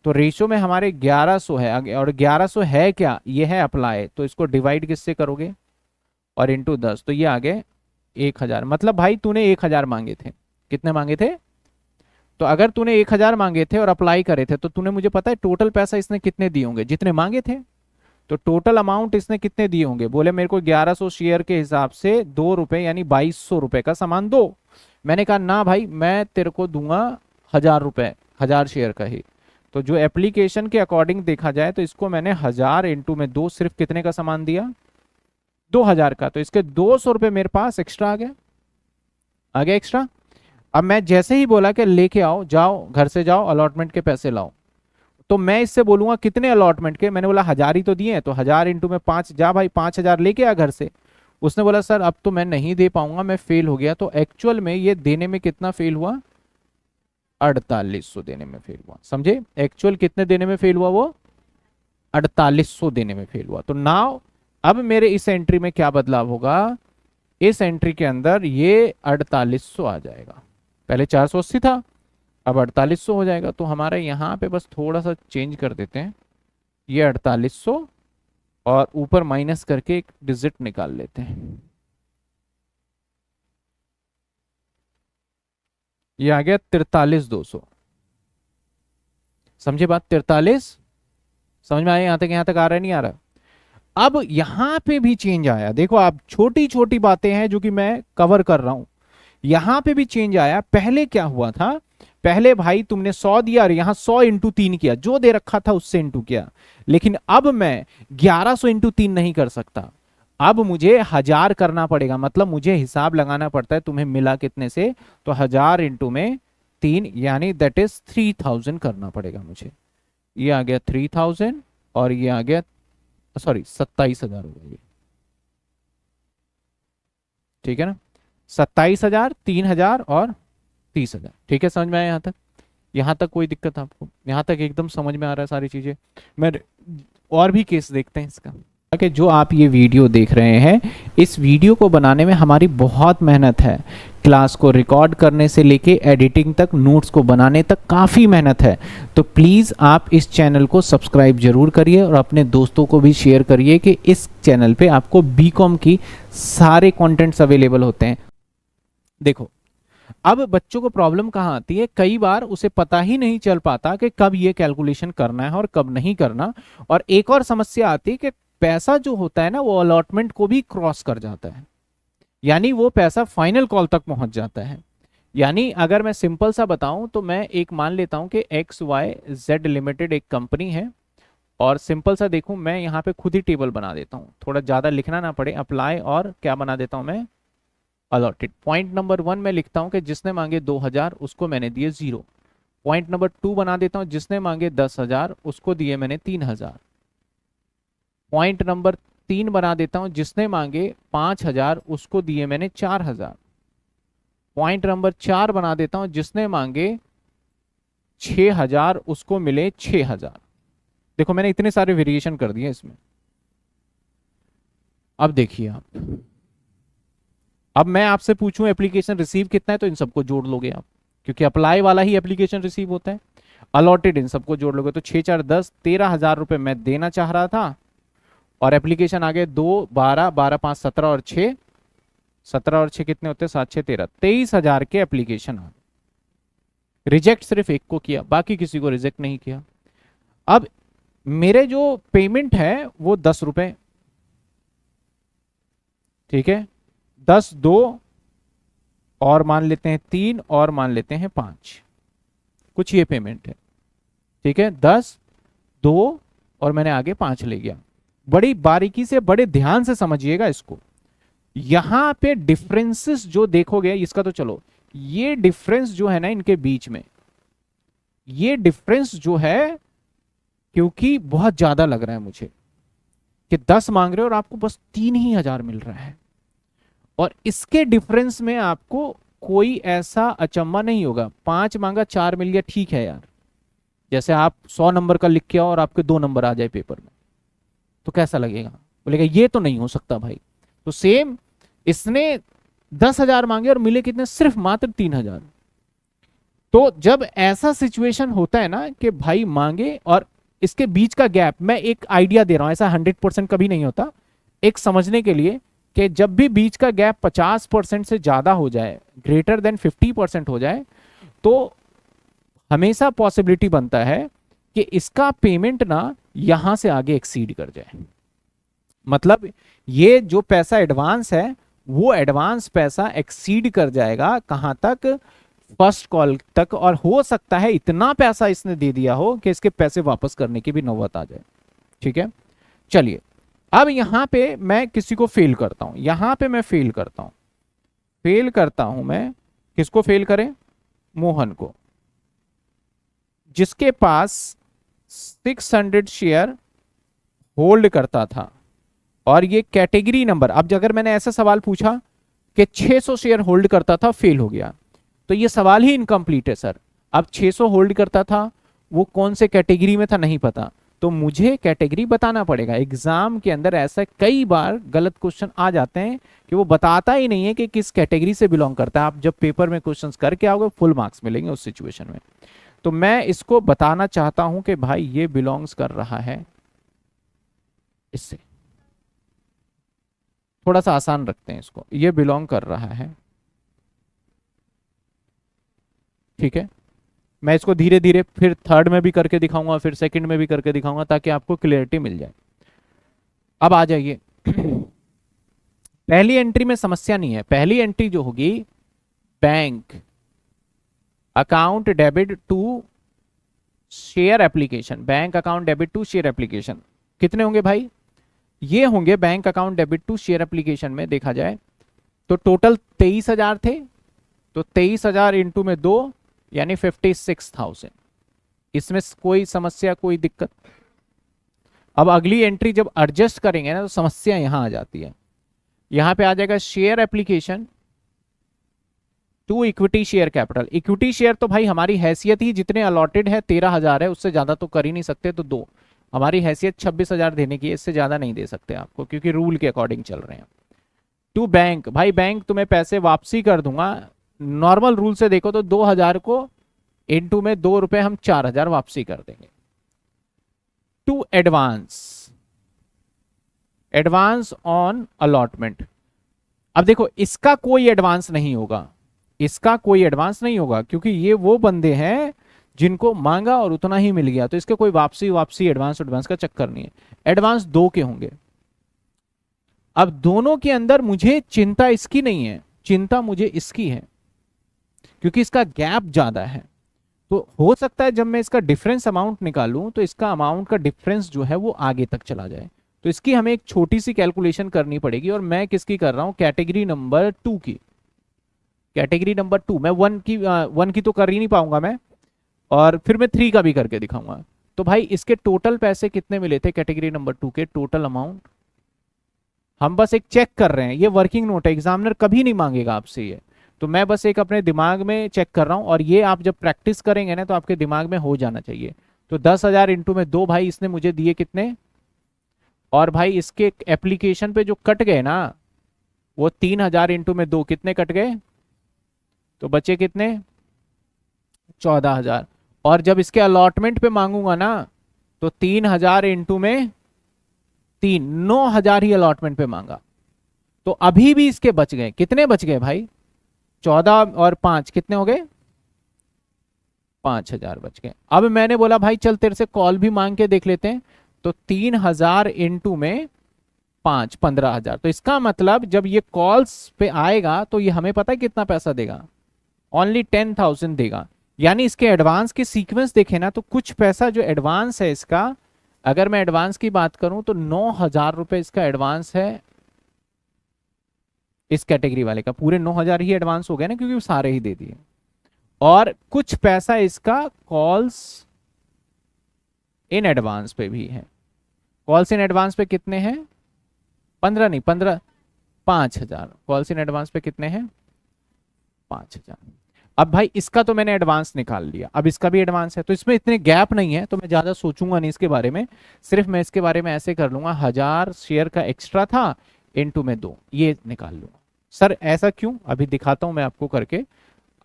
तो रेशो में हमारे 1100 है, और 1100 है क्या, ये है अप्लाई, तो इसको डिवाइड किससे करोगे, और इंटू 10, तो ये आ गए 1000। मतलब भाई तूने 1000 मांगे थे, कितने मांगे थे, तो अगर तूने 1000 मांगे थे और अप्लाई करे थे, तो तूने, मुझे पता है टोटल पैसा इसने कितने दिए होंगे, जितने मांगे थे। तो टोटल अमाउंट इसने कितने दिए होंगे, बोले मेरे को 1100 शेयर के हिसाब से 2 रुपए यानी 2200 रुपए का सामान दो। मैंने कहा ना भाई, मैं तेरे को दूंगा 1000 रुपए, 1000 शेयर का ही। तो जो एप्लीकेशन के अकॉर्डिंग देखा जाए तो इसको मैंने 1000 इंटू में 2, सिर्फ कितने का सामान दिया, 2000 का, तो इसके 200 रुपए मेरे पास एक्स्ट्रा आ गया एक्स्ट्रा। अब मैं जैसे ही बोला कि लेके आओ, जाओ घर से जाओ अलॉटमेंट के पैसे लाओ, तो मैं इससे बोलूंगा कितने अलॉटमेंट के, मैंने बोला 1000 ही तो दिए हैं, तो 1000 इंटू में 5, जा भाई 5000 लेके आ घर से। उसने बोला सर अब तो मैं नहीं दे पाऊंगा, मैं फेल हो गया। तो एक्चुअल में ये देने में कितना फेल हुआ, 4800 देने में फेल हुआ। समझे, एक्चुअल कितने देने में फेल हुआ, वो 4800 देने में फेल हुआ। तो नाउ अब मेरे इस एंट्री में क्या बदलाव होगा, इस एंट्री के अंदर ये 4800 आ जाएगा, पहले 480 था, अब 4800 हो जाएगा। तो हमारा यहाँ पे बस थोड़ा सा चेंज कर देते हैं, ये 4800 और ऊपर माइनस करके एक डिजिट निकाल लेते हैं, ये आ गया 43200। समझे बात, 43, समझ में आया यहाँ तक, यहाँ तक आ रहा है नहीं आ रहा। अब यहां पे भी चेंज आया, देखो आप, छोटी छोटी बातें हैं जो कि मैं कवर कर रहा हूं, यहां पे भी चेंज आया। पहले क्या हुआ था, पहले भाई तुमने 100 दिया और यहां 100 इंटू 3 किया, जो दे रखा था उससे इंटू किया। लेकिन अब मैं 1100 इंटू 3 नहीं कर सकता, अब मुझे 1000 करना पड़ेगा, मतलब मुझे हिसाब लगाना पड़ता है तुम्हें मिला कितने से, तो 1000 इंटू में 3 यानी दैट इज 3000 करना पड़ेगा मुझे। ये आ गया 3000 और ये आ गया, सॉरी 27,000 हो गया ये, ठीक है ना, 27,000, 3,000 और 30,000। ठीक है, समझ में आया यहाँ तक, यहाँ तक कोई दिक्कत आपको, यहाँ तक एकदम समझ में आ रहा है सारी चीजें। मैं और भी केस देखते हैं इसका, कि जो आप ये वीडियो देख रहे हैं, इस वीडियो को बनाने में हमारी बहुत मेहनत है, क्लास को रिकॉर्ड करने से लेके एडिटिंग तक, नोट्स को बनाने तक काफ़ी मेहनत है। तो प्लीज़ आप इस चैनल को सब्सक्राइब जरूर करिए और अपने दोस्तों को भी शेयर करिए कि इस चैनल पे आपको बीकॉम की सारे कंटेंट्स अवेलेबल होते हैं। देखो अब बच्चों को प्रॉब्लम कहाँ आती है, कई बार उसे पता ही नहीं चल पाता कि कब ये कैलकुलेशन करना है और कब नहीं करना। और एक और समस्या आती है कि पैसा जो होता है ना वो अलॉटमेंट को भी क्रॉस कर जाता है, यानी वो पैसा फाइनल कॉल तक पहुंच जाता है। यानी अगर मैं सिंपल सा बताऊं तो मैं एक मान लेता हूं कि XYZ लिमिटेड एक कंपनी है, और सिंपल सा देखूं मैं यहाँ पे खुद ही टेबल बना देता हूँ, थोड़ा ज़्यादा लिखना ना पड़े, अप्लाई और क्या बना देता हूँ मैं, अलॉटेड। पॉइंट नंबर 1 में लिखता हूँ कि जिसने मांगे 2000 उसको मैंने दिए 0। पॉइंट नंबर 2 बना देता हूँ, जिसने मांगे 10,000 उसको दिए मैंने 3,000। पॉइंट नंबर 3 बना देता हूं, जिसने मांगे 5,000 उसको दिए मैंने 4,000। पॉइंट नंबर 4 बना देता हूं, जिसने मांगे 6,000 उसको मिले 6,000। देखो मैंने इतने सारे वेरिएशन कर दिए इसमें। अब देखिए आप, अब मैं आपसे पूछूं एप्लीकेशन रिसीव कितना है, तो इन सबको जोड़ लोगे आप, क्योंकि अप्लाई वाला ही एप्लीकेशन रिसीव होता है। अलॉटेड इन सबको जोड़ लोगे तो 6 4 10, 13,000 रुपए मैं देना चाह रहा था, और एप्लीकेशन आ गए 2 12 12 5 17 और 6, 17 और 6 कितने होते हैं, 7 6 13, 23,000 के एप्लीकेशन आ गए। रिजेक्ट सिर्फ एक को किया, बाकी किसी को रिजेक्ट नहीं किया। अब मेरे जो पेमेंट है वो 10 रुपए, ठीक है, 10 2 और मान लेते हैं 3 और मान लेते हैं 5, कुछ ये पेमेंट है, ठीक है, 10 2 और मैंने आगे 5 ले गया। बड़ी बारीकी से, बड़े ध्यान से समझिएगा इसको। यहां पे डिफरेंसेस जो देखोगे, इसका तो चलो, ये डिफरेंस जो है ना इनके बीच में, ये डिफरेंस जो है, क्योंकि बहुत ज्यादा लग रहा है मुझे कि 10 मांग रहे हो और आपको बस 3,000 मिल रहा है, और इसके डिफरेंस में आपको कोई ऐसा अचंभा नहीं होगा। 5 मांगा 4 मिल गया, ठीक है यार, जैसे आप 100 नंबर का लिख के आओ और आपके 2 नंबर आ जाए पेपर में, तो कैसा लगेगा, बोलेगा ये तो नहीं हो सकता भाई। तो सेम इसने 10,000 मांगे और मिले कितने, सिर्फ मात्र 3,000। तो जब ऐसा सिचुएशन होता है ना कि भाई मांगे और इसके बीच का गैप, मैं एक आइडिया दे रहा हूं, ऐसा 100% कभी नहीं होता, एक समझने के लिए, कि जब भी बीच का गैप 50% से ज्यादा हो जाए, ग्रेटर देन 50% हो जाए, तो हमेशा पॉसिबिलिटी बनता है कि इसका पेमेंट ना यहां से आगे एक्सीड कर जाए। मतलब ये जो पैसा एडवांस है वो एडवांस पैसा एक्सीड कर जाएगा, कहां तक, फर्स्ट कॉल तक, और हो सकता है इतना पैसा इसने दे दिया हो कि इसके पैसे वापस करने की भी नौबत आ जाए। ठीक है, चलिए अब यहां पे मैं किसी को फेल करता हूं, यहां पे मैं फेल करता हूं, फेल करता हूं मैं, किसको फेल करें, मोहन को, जिसके पास 600 शेयर होल्ड करता था और ये कैटेगरी नंबर, अब अगर मैंने ऐसा सवाल पूछा कि 600 शेयर होल्ड करता था, फेल हो गया, तो ये सवाल ही इनकम्प्लीट है सर। अब 600 होल्ड करता था, वो कौन से कैटेगरी में था नहीं पता, तो मुझे कैटेगरी बताना पड़ेगा। एग्जाम के अंदर ऐसा कई बार गलत क्वेश्चन आ जाते हैं कि वो बताता ही नहीं है कि किस कैटेगरी से बिलोंग करता है। आप जब पेपर में क्वेश्चंस करके आओगे फुल मार्क्स मिलेंगे उस सिचुएशन में। तो मैं इसको बताना चाहता हूं कि भाई ये बिलोंग्स कर रहा है इससे, थोड़ा सा आसान रखते हैं इसको, ये बिलोंग कर रहा है, ठीक है। मैं इसको धीरे धीरे फिर थर्ड में भी करके दिखाऊंगा, फिर सेकंड में भी करके दिखाऊंगा, ताकि आपको क्लियरिटी मिल जाए। अब आ जाइए पहली एंट्री में समस्या नहीं है। पहली एंट्री जो होगी, bank account debit to share application, bank account debit to share application, कितने होंगे भाई? ये होंगे bank account debit to share application में देखा जाए तो टोटल 23,000 थे, तो 23,000 इंटू में 2 यानी 56,000। इसमें कोई समस्या, कोई दिक्कत? अब अगली एंट्री जब एडजस्ट करेंगे ना तो समस्या यहां आ जाती है। यहां पे आ जाएगा share application to equity share capital. Equity share तो भाई हमारी हैसियत ही जितने अलॉटेड है 13,000 है, उससे ज्यादा तो कर ही नहीं सकते, तो 2, हमारी हैसियत 26,000 देने की है, इससे ज्यादा नहीं दे सकते आपको क्योंकि रूल के अकॉर्डिंग चल रहे हैं। टू बैंक, भाई बैंक तुम्हें पैसे वापसी कर दूंगा, नॉर्मल रूल से देखो तो 2,000 को इनटू में 2 रुपए हम 4,000 वापसी कर देंगे। To advance, advance on allotment. अब देखो इसका कोई एडवांस नहीं होगा, इसका कोई एडवांस नहीं होगा क्योंकि ये वो बंदे हैं जिनको मांगा और उतना ही मिल गया, तो इसके कोई वापसी वापसी एडवांस एडवांस का चक्कर नहीं है। एडवांस 2 के होंगे। अब दोनों के अंदर मुझे चिंता इसकी नहीं है, चिंता मुझे इसकी है क्योंकि इसका गैप ज्यादा है। तो हो सकता है जब मैं इसका डिफरेंस अमाउंट निकालूं तो इसका अमाउंट का डिफरेंस जो है वो आगे तक चला जाए, तो इसकी हमें एक छोटी सी कैलकुलेशन करनी पड़ेगी। और मैं किसकी कर रहा हूं? कैटेगरी नंबर 2 की। कैटेगरी नंबर 2, मैं 1 की तो कर ही नहीं पाऊंगा मैं, और फिर मैं 3 का भी करके दिखाऊंगा। तो भाई इसके टोटल पैसे कितने मिले थे कैटेगरी नंबर 2 के? टोटल अमाउंट हम बस एक चेक कर रहे हैं, ये वर्किंग नोट है, एग्जामिनर कभी नहीं मांगेगा आपसे ये, तो मैं बस एक अपने दिमाग में चेक कर रहा हूं, और ये आप जब प्रैक्टिस करेंगे ना तो आपके दिमाग में हो जाना चाहिए। तो 10,000 इंटू में 2, भाई इसने मुझे दिए कितने? और भाई इसके एप्लीकेशन पे जो कट गए ना वो 3,000 इंटू में 2 कितने कट गए? तो बचे कितने? 14,000। और जब इसके अलॉटमेंट पे मांगूंगा ना तो 3,000 इंटू में 3, 9,000 ही अलॉटमेंट पे मांगा। तो अभी भी इसके बच गए, कितने बच गए भाई? 14 और 5 कितने हो गए? 5,000 बच गए। अब मैंने बोला भाई चल तेरे से कॉल भी मांग के देख लेते हैं, तो 3,000 इंटू में 5, 15,000। तो इसका मतलब जब ये कॉल्स पे आएगा तो ये हमें पता है कितना पैसा देगा? ओनली 10,000 देगा। यानी इसके एडवांस के सीक्वेंस देखें ना तो कुछ पैसा जो एडवांस है इसका, अगर मैं एडवांस की बात करूं तो 9,000 रुपए इसका एडवांस है इस कैटेगरी वाले का। पूरे 9,000 ही एडवांस हो गए ना क्योंकि वो सारे ही दे दिए। और कुछ पैसा इसका कॉल्स इन एडवांस पे भी है। कॉल्स इन एडवांस पे कितने हैं? 15 नहीं, 5,000। कॉल्स इन एडवांस पे कितने हैं? 5,000। अब भाई इसका तो मैंने एडवांस निकाल लिया, अब इसका भी एडवांस है, तो इसमें इतने गैप नहीं है, तो मैं ज्यादा सोचूंगा नहीं इसके बारे में। सिर्फ मैं इसके बारे में ऐसे कर लूंगा, 1,000 शेयर का एक्स्ट्रा था इनटू में 2, ये निकाल लूंगा। सर ऐसा क्यों? अभी दिखाता हूं मैं आपको करके,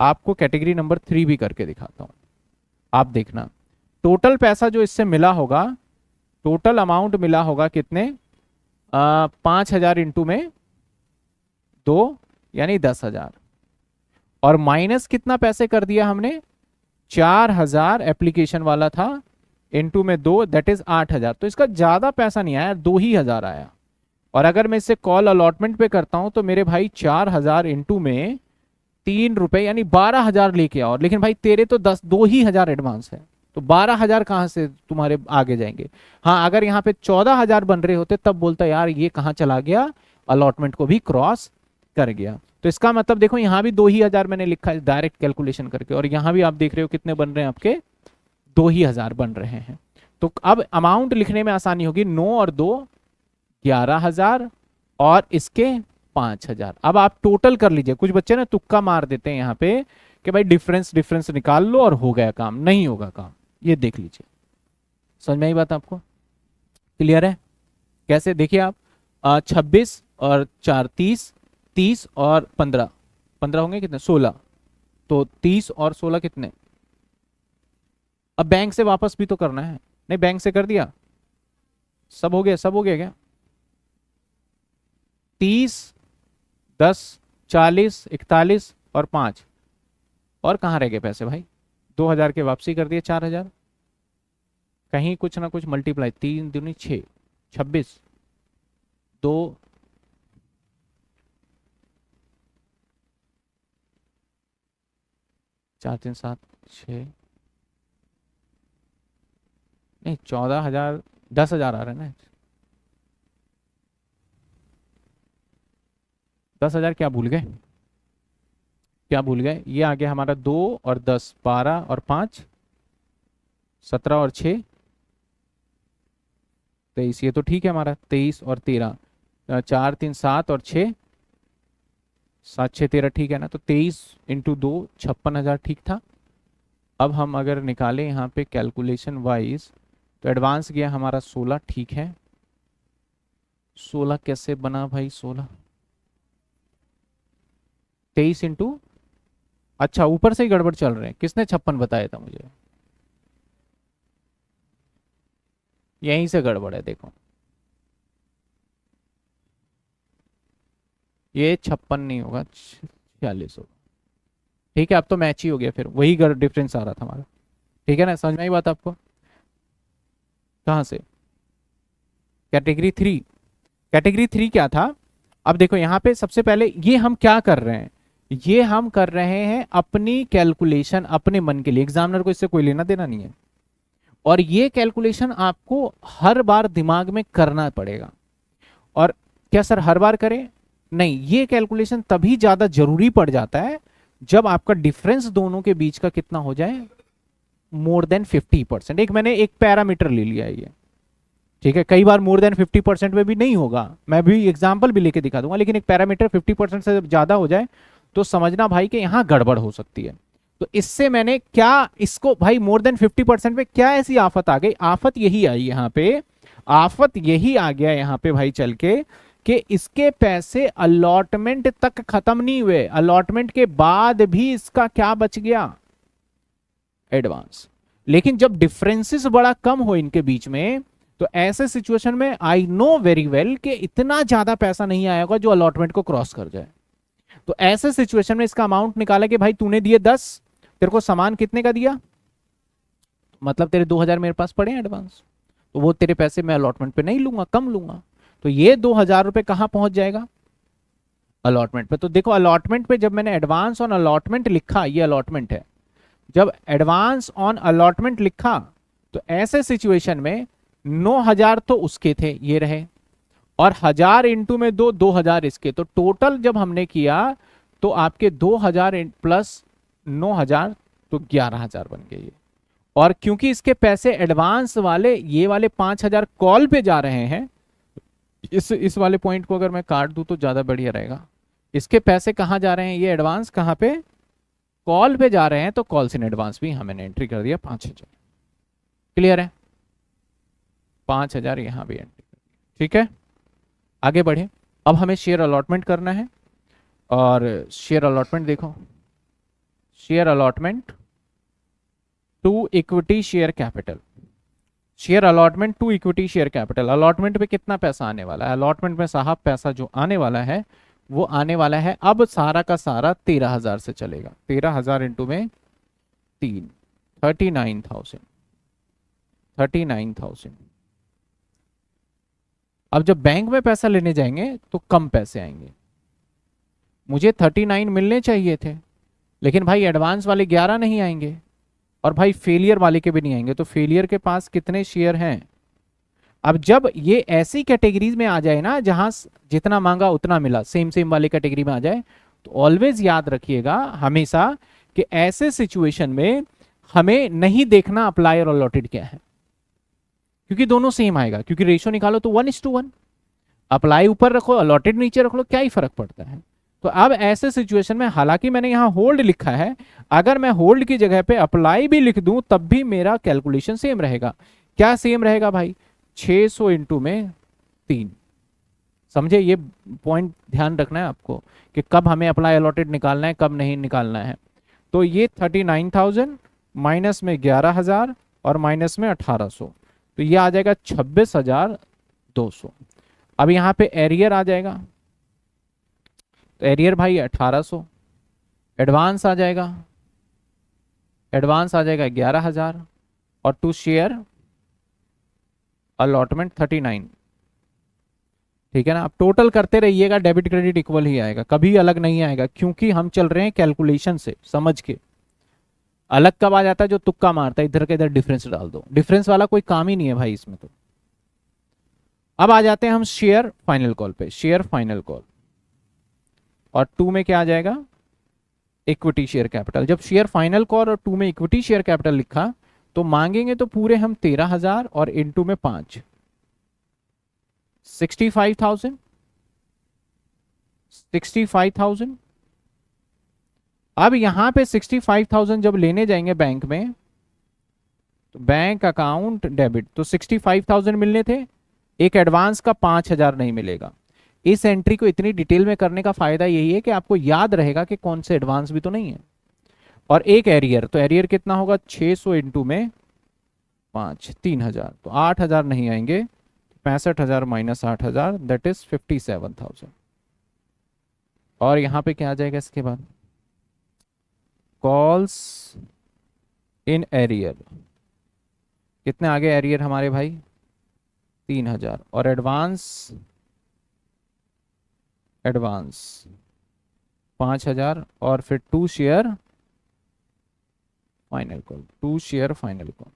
आपको कैटेगरी नंबर 3 भी करके दिखाता हूं। आप देखना टोटल पैसा जो इससे मिला होगा, टोटल अमाउंट मिला होगा कितने? 5,000 इंटू में 2 यानी 10,000, और माइनस कितना पैसे कर दिया हमने? 4,000 एप्लीकेशन वाला था इनटू में 2 दैट इज 8,000। तो इसका ज्यादा पैसा नहीं आया, 2,000 आया। और अगर मैं इसे कॉल अलॉटमेंट पे करता हूं तो मेरे भाई 4,000 इंटू में 3 रुपए यानी 12,000 लेके आओ। लेकिन भाई तेरे तो 2,000 एडवांस है, तो 12,000 कहां से तुम्हारे आगे जाएंगे? हाँ अगर यहाँ पे 14,000 बन रहे होते तब बोलता यार ये कहाँ चला गया, अलॉटमेंट को भी क्रॉस कर गया। तो इसका मतलब देखो यहाँ भी 2,000 मैंने लिखा है डायरेक्ट कैलकुलेशन करके, और यहाँ भी आप देख रहे हो कितने बन रहे हैं आपके? 2,000 बन रहे हैं। तो अब अमाउंट लिखने में आसानी होगी, 9 और 2 11,000 और इसके 5,000। अब आप टोटल कर लीजिए। कुछ बच्चे ना तुक्का मार देते हैं यहाँ पे कि भाई डिफरेंस डिफरेंस निकाल लो और हो गया काम, नहीं होगा काम। ये देख लीजिए, समझ में आई बात आपको? क्लियर है? कैसे देखिए आप, 26 और 4 30, 30 और 15, 15 होंगे कितने, 16, तो 30 और 16 कितने? अब बैंक से वापस भी तो करना है, नहीं बैंक से कर दिया, सब हो गया, सब हो गया क्या? 30 10 40 41 और 5, और कहाँ रह गए पैसे भाई? 2,000 के वापसी कर दिए, 4,000, कहीं कुछ ना कुछ मल्टीप्लाई, 3 दूनी 6, 26 2 4 3 7 6, नहीं 14,000, 10,000 आ रहे हैं ना, 10,000 क्या भूल गए, क्या भूल गए? ये आ गया हमारा 2 और 10 12 और 5 17 और 6 23, ये तो ठीक है हमारा, 23 और 13, 4 3 7 और 6 7 6 13, ठीक है ना? तो 23 इंटू 2 56,000, ठीक था। अब हम अगर निकालें यहाँ पे कैलकुलेशन वाइज, तो एडवांस गया हमारा 16, ठीक है। 16 कैसे बना भाई? 16 23 इंटू, अच्छा ऊपर से ही गड़बड़ चल रहे हैं, किसने 56 बताया था मुझे? यहीं से गड़बड़ है, देखो ये 56 नहीं होगा, 46 होगा, ठीक है। अब तो मैच ही हो गया, फिर वही डिफरेंस आ रहा था हमारा, ठीक है ना? समझ में आई बात आपको? कहाँ से? कैटेगरी 3, कैटेगरी 3 क्या था? अब देखो यहाँ पे सबसे पहले ये हम क्या कर रहे हैं, ये हम कर रहे हैं अपनी कैलकुलेशन अपने मन के लिए, एग्जामिनर को इससे कोई लेना देना नहीं है। और ये कैलकुलेशन आपको हर बार दिमाग में करना पड़ेगा। और क्या सर हर बार करें? नहीं, ये कैलकुलेशन तभी ज्यादा जरूरी पड़ जाता है जब आपका डिफरेंस दोनों के बीच का कितना हो जाए, मोर देन 50%। एक मैंने एक पैरामीटर ले लिया है ये, ठीक है। कई बार मोर देन 50% में भी नहीं होगा, मैं भी एग्जांपल भी लेके दिखा दूंगा, लेकिन एक पैरामीटर 50% से ज्यादा हो जाए तो समझना भाई कि यहां गड़बड़ हो सकती है। तो इससे मैंने क्या इसको भाई मोर देन 50% में क्या ऐसी आफत आ गई? आफत यही आई यहाँ पे, आफत यही आ गया यहाँ पे भाई चल के कि इसके पैसे अलॉटमेंट तक खत्म नहीं हुए, अलॉटमेंट के बाद भी इसका क्या बच गया? एडवांस। लेकिन जब डिफरेंसेस बड़ा कम हो इनके बीच में, तो ऐसे सिचुएशन में आई नो वेरी वेल कि इतना ज्यादा पैसा नहीं आया होगा जो अलॉटमेंट को क्रॉस कर जाए। तो ऐसे सिचुएशन में इसका अमाउंट निकाला कि भाई तूने दिए 10, तेरे को सामान कितने का दिया, मतलब तेरे 2,000 मेरे पास पड़े हैं एडवांस, तो वो तेरे पैसे मैं अलॉटमेंट पे नहीं लूंगा, कम लूंगा। तो ये 2,000 रुपए कहां पहुंच जाएगा? अलॉटमेंट पे। तो देखो अलॉटमेंट पे जब मैंने एडवांस ऑन अलॉटमेंट लिखा, ये अलॉटमेंट है, जब एडवांस ऑन अलॉटमेंट लिखा तो ऐसे सिचुएशन में 9,000 तो उसके थे, ये रहे, और 1,000 इंटू में 2,000 इसके, तो टोटल जब हमने किया तो आपके 2,000 प्लस 9,000 तो 11,000 बन गए ये। और क्योंकि इसके पैसे एडवांस वाले ये वाले 5,000 कॉल पे जा रहे हैं, इस वाले पॉइंट को अगर मैं काट दूं तो ज्यादा बढ़िया रहेगा। इसके पैसे कहां जा रहे हैं? ये एडवांस कहां पे? कॉल पे जा रहे हैं, तो कॉल्स इन एडवांस भी हमें एंट्री कर दिया 5,000। क्लियर है? 5,000 यहां भी एंट्री कर दिया, ठीक है। आगे बढ़े, अब हमें शेयर अलॉटमेंट करना है। और शेयर अलॉटमेंट देखो, share allotment to equity share capital, share allotment to equity share capital. Allotment पे कितना पैसा आने वाला है? अलॉटमेंट में साहब पैसा जो आने वाला है वो आने वाला है, अब सारा का सारा 13,000 से चलेगा। 13,000 इंटू में 3, 39,000, 39,000। अब जब बैंक में पैसा लेने जाएंगे तो कम पैसे आएंगे। मुझे 39 मिलने चाहिए थे, लेकिन भाई एडवांस वाले 11 नहीं आएंगे, और भाई फेलियर वाले के भी नहीं आएंगे। तो फेलियर के पास कितने शेयर हैं? अब जब ये ऐसी कैटेगरीज में आ जाए ना जहां जितना मांगा उतना मिला, सेम सेम वाली कैटेगरी में आ जाए, तो ऑलवेज याद रखिएगा हमेशा कि ऐसे सिचुएशन में हमें नहीं देखना अप्लाई और अलॉटेड क्या है, क्योंकि दोनों सेम आएगा, क्योंकि रेशो निकालो तो 1:1। अप्लाई ऊपर रखो, अलॉटेड नीचे रख लो, क्या ही फर्क पड़ता है। तो अब ऐसे सिचुएशन में, हालांकि मैंने यहाँ होल्ड लिखा है, अगर मैं होल्ड की जगह पे अप्लाई भी लिख दूं तब भी मेरा कैलकुलेशन सेम रहेगा। क्या सेम रहेगा भाई? 600 इंटू में 3। समझे? ये पॉइंट ध्यान रखना है आपको कि कब हमें अप्लाई अलॉटेड निकालना है, कब नहीं निकालना है। तो ये 39,000 माइनस में 11,000 और माइनस में 1,800, तो ये आ जाएगा 26,200। अब यहाँ पे एरियर आ जाएगा, तो एरियर भाई 1,800। एडवांस आ जाएगा, एडवांस आ जाएगा 11,000 और टू शेयर अलॉटमेंट 39। ठीक है ना? अब टोटल करते रहिएगा, डेबिट क्रेडिट इक्वल ही आएगा, कभी अलग नहीं आएगा, क्योंकि हम चल रहे हैं कैलकुलेशन से, समझ के। अलग कब आ जाता है? जो तुक्का मारता है, इधर का इधर डिफरेंस डाल दो, डिफरेंस वाला कोई काम ही नहीं है भाई इसमें तो। अब आ जाते हैं हम शेयर फाइनल कॉल पे। शेयर फाइनल कॉल और 2 में क्या आ जाएगा? Equity share capital. जब शेयर फाइनल कॉल और 2 में इक्विटी शेयर कैपिटल लिखा तो मांगेंगे तो पूरे हम 13,000 और इनटू में 5, 65,000। 65,000। अब यहां पे 65,000 जब लेने जाएंगे बैंक में, तो बैंक अकाउंट डेबिट, तो 65,000 मिलने थे, एक एडवांस का 5,000 नहीं मिलेगा। इस एंट्री को इतनी डिटेल में करने का फायदा यही है कि आपको याद रहेगा कि कौन से एडवांस भी तो नहीं है। और एक एरियर, तो एरियर कितना होगा? 600 इंटू में 5, 3,000, तो 8,000 नहीं आएंगे, 65,000 माइनस 8,000 दैट इज 57,000। और यहां पे क्या आ जाएगा इसके बाद? Calls in arrear. कितने आगे एरियर हमारे भाई? 3,000। और एडवांस, एडवांस 5,000 और फिर to share final call, to share final call.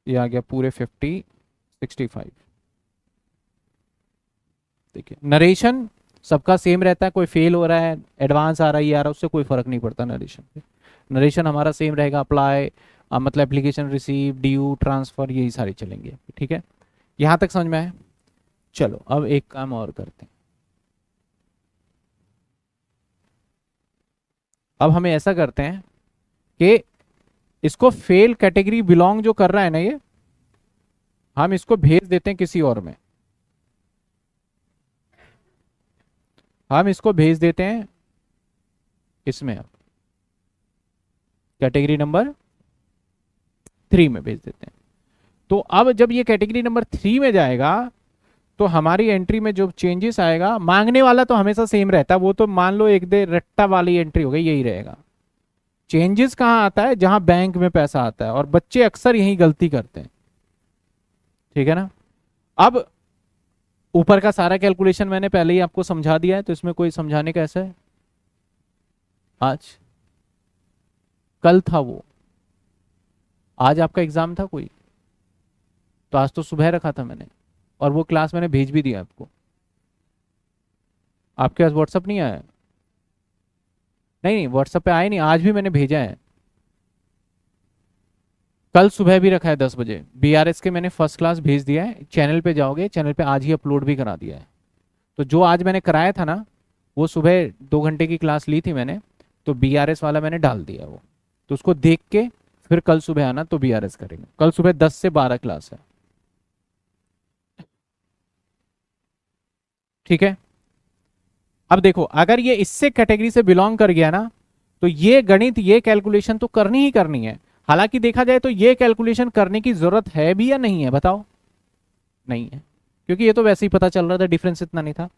ये आ गया पूरे 65। देखिए नरेशन सबका सेम रहता है, कोई फेल हो रहा है, एडवांस आ रहा है, ये आ रहा है, उससे कोई फर्क नहीं पड़ता नरेशन पे। नरेशन हमारा सेम रहेगा, अप्लाई मतलब एप्लीकेशन रिसीव, ड्यू, ट्रांसफर, यही सारे चलेंगे। ठीक है, यहां तक समझ में आया? चलो अब एक काम और करते हैं। अब हमें ऐसा करते हैं कि इसको फेल कैटेगरी बिलोंग जो कर रहा है ना, ये हम इसको भेज देते हैं किसी और में। हम इसको भेज देते हैं इसमें, अब कैटेगरी नंबर 3 में भेज देते हैं। तो अब जब ये कैटेगरी नंबर 3 में जाएगा तो हमारी एंट्री में जो चेंजेस आएगा, मांगने वाला तो हमेशा सेम रहता है, वो तो मान लो एक दे रट्टा वाली एंट्री हो गई, यही रहेगा। चेंजेस कहाँ आता है? जहां बैंक में पैसा आता है, और बच्चे अक्सर यही गलती करते हैं। ठीक है ना? अब ऊपर का सारा कैलकुलेशन मैंने पहले ही आपको समझा दिया है, तो इसमें कोई समझाने का ऐसा है? आज कल था वो, आज आपका एग्जाम था कोई, तो आज तो सुबह रखा था मैंने, और वो क्लास मैंने भेज भी दिया आपको। आपके पास व्हाट्सअप नहीं आया? नहीं नहीं, व्हाट्सएप पे आए नहीं, आज भी मैंने भेजा है। कल सुबह भी रखा है 10 बजे। बीआरएस के मैंने फर्स्ट क्लास भेज दिया है, चैनल पे जाओगे, चैनल पे आज ही अपलोड भी करा दिया है। तो जो आज मैंने कराया था ना, वो सुबह 2 घंटे की क्लास ली थी मैंने, तो बीआरएस वाला मैंने डाल दिया वो, तो उसको देख के फिर कल सुबह आना तो बीआरएस करेंगे। कल सुबह 10 से 12 क्लास है। ठीक है, अब देखो, अगर ये इससे कैटेगरी से बिलोंग कर गया ना, तो ये गणित, ये कैलकुलेशन तो करनी ही करनी है। हालांकि देखा जाए तो ये कैलकुलेशन करने की जरूरत है भी या नहीं है, बताओ? नहीं है, क्योंकि ये तो वैसे ही पता चल रहा था, डिफरेंस इतना नहीं था।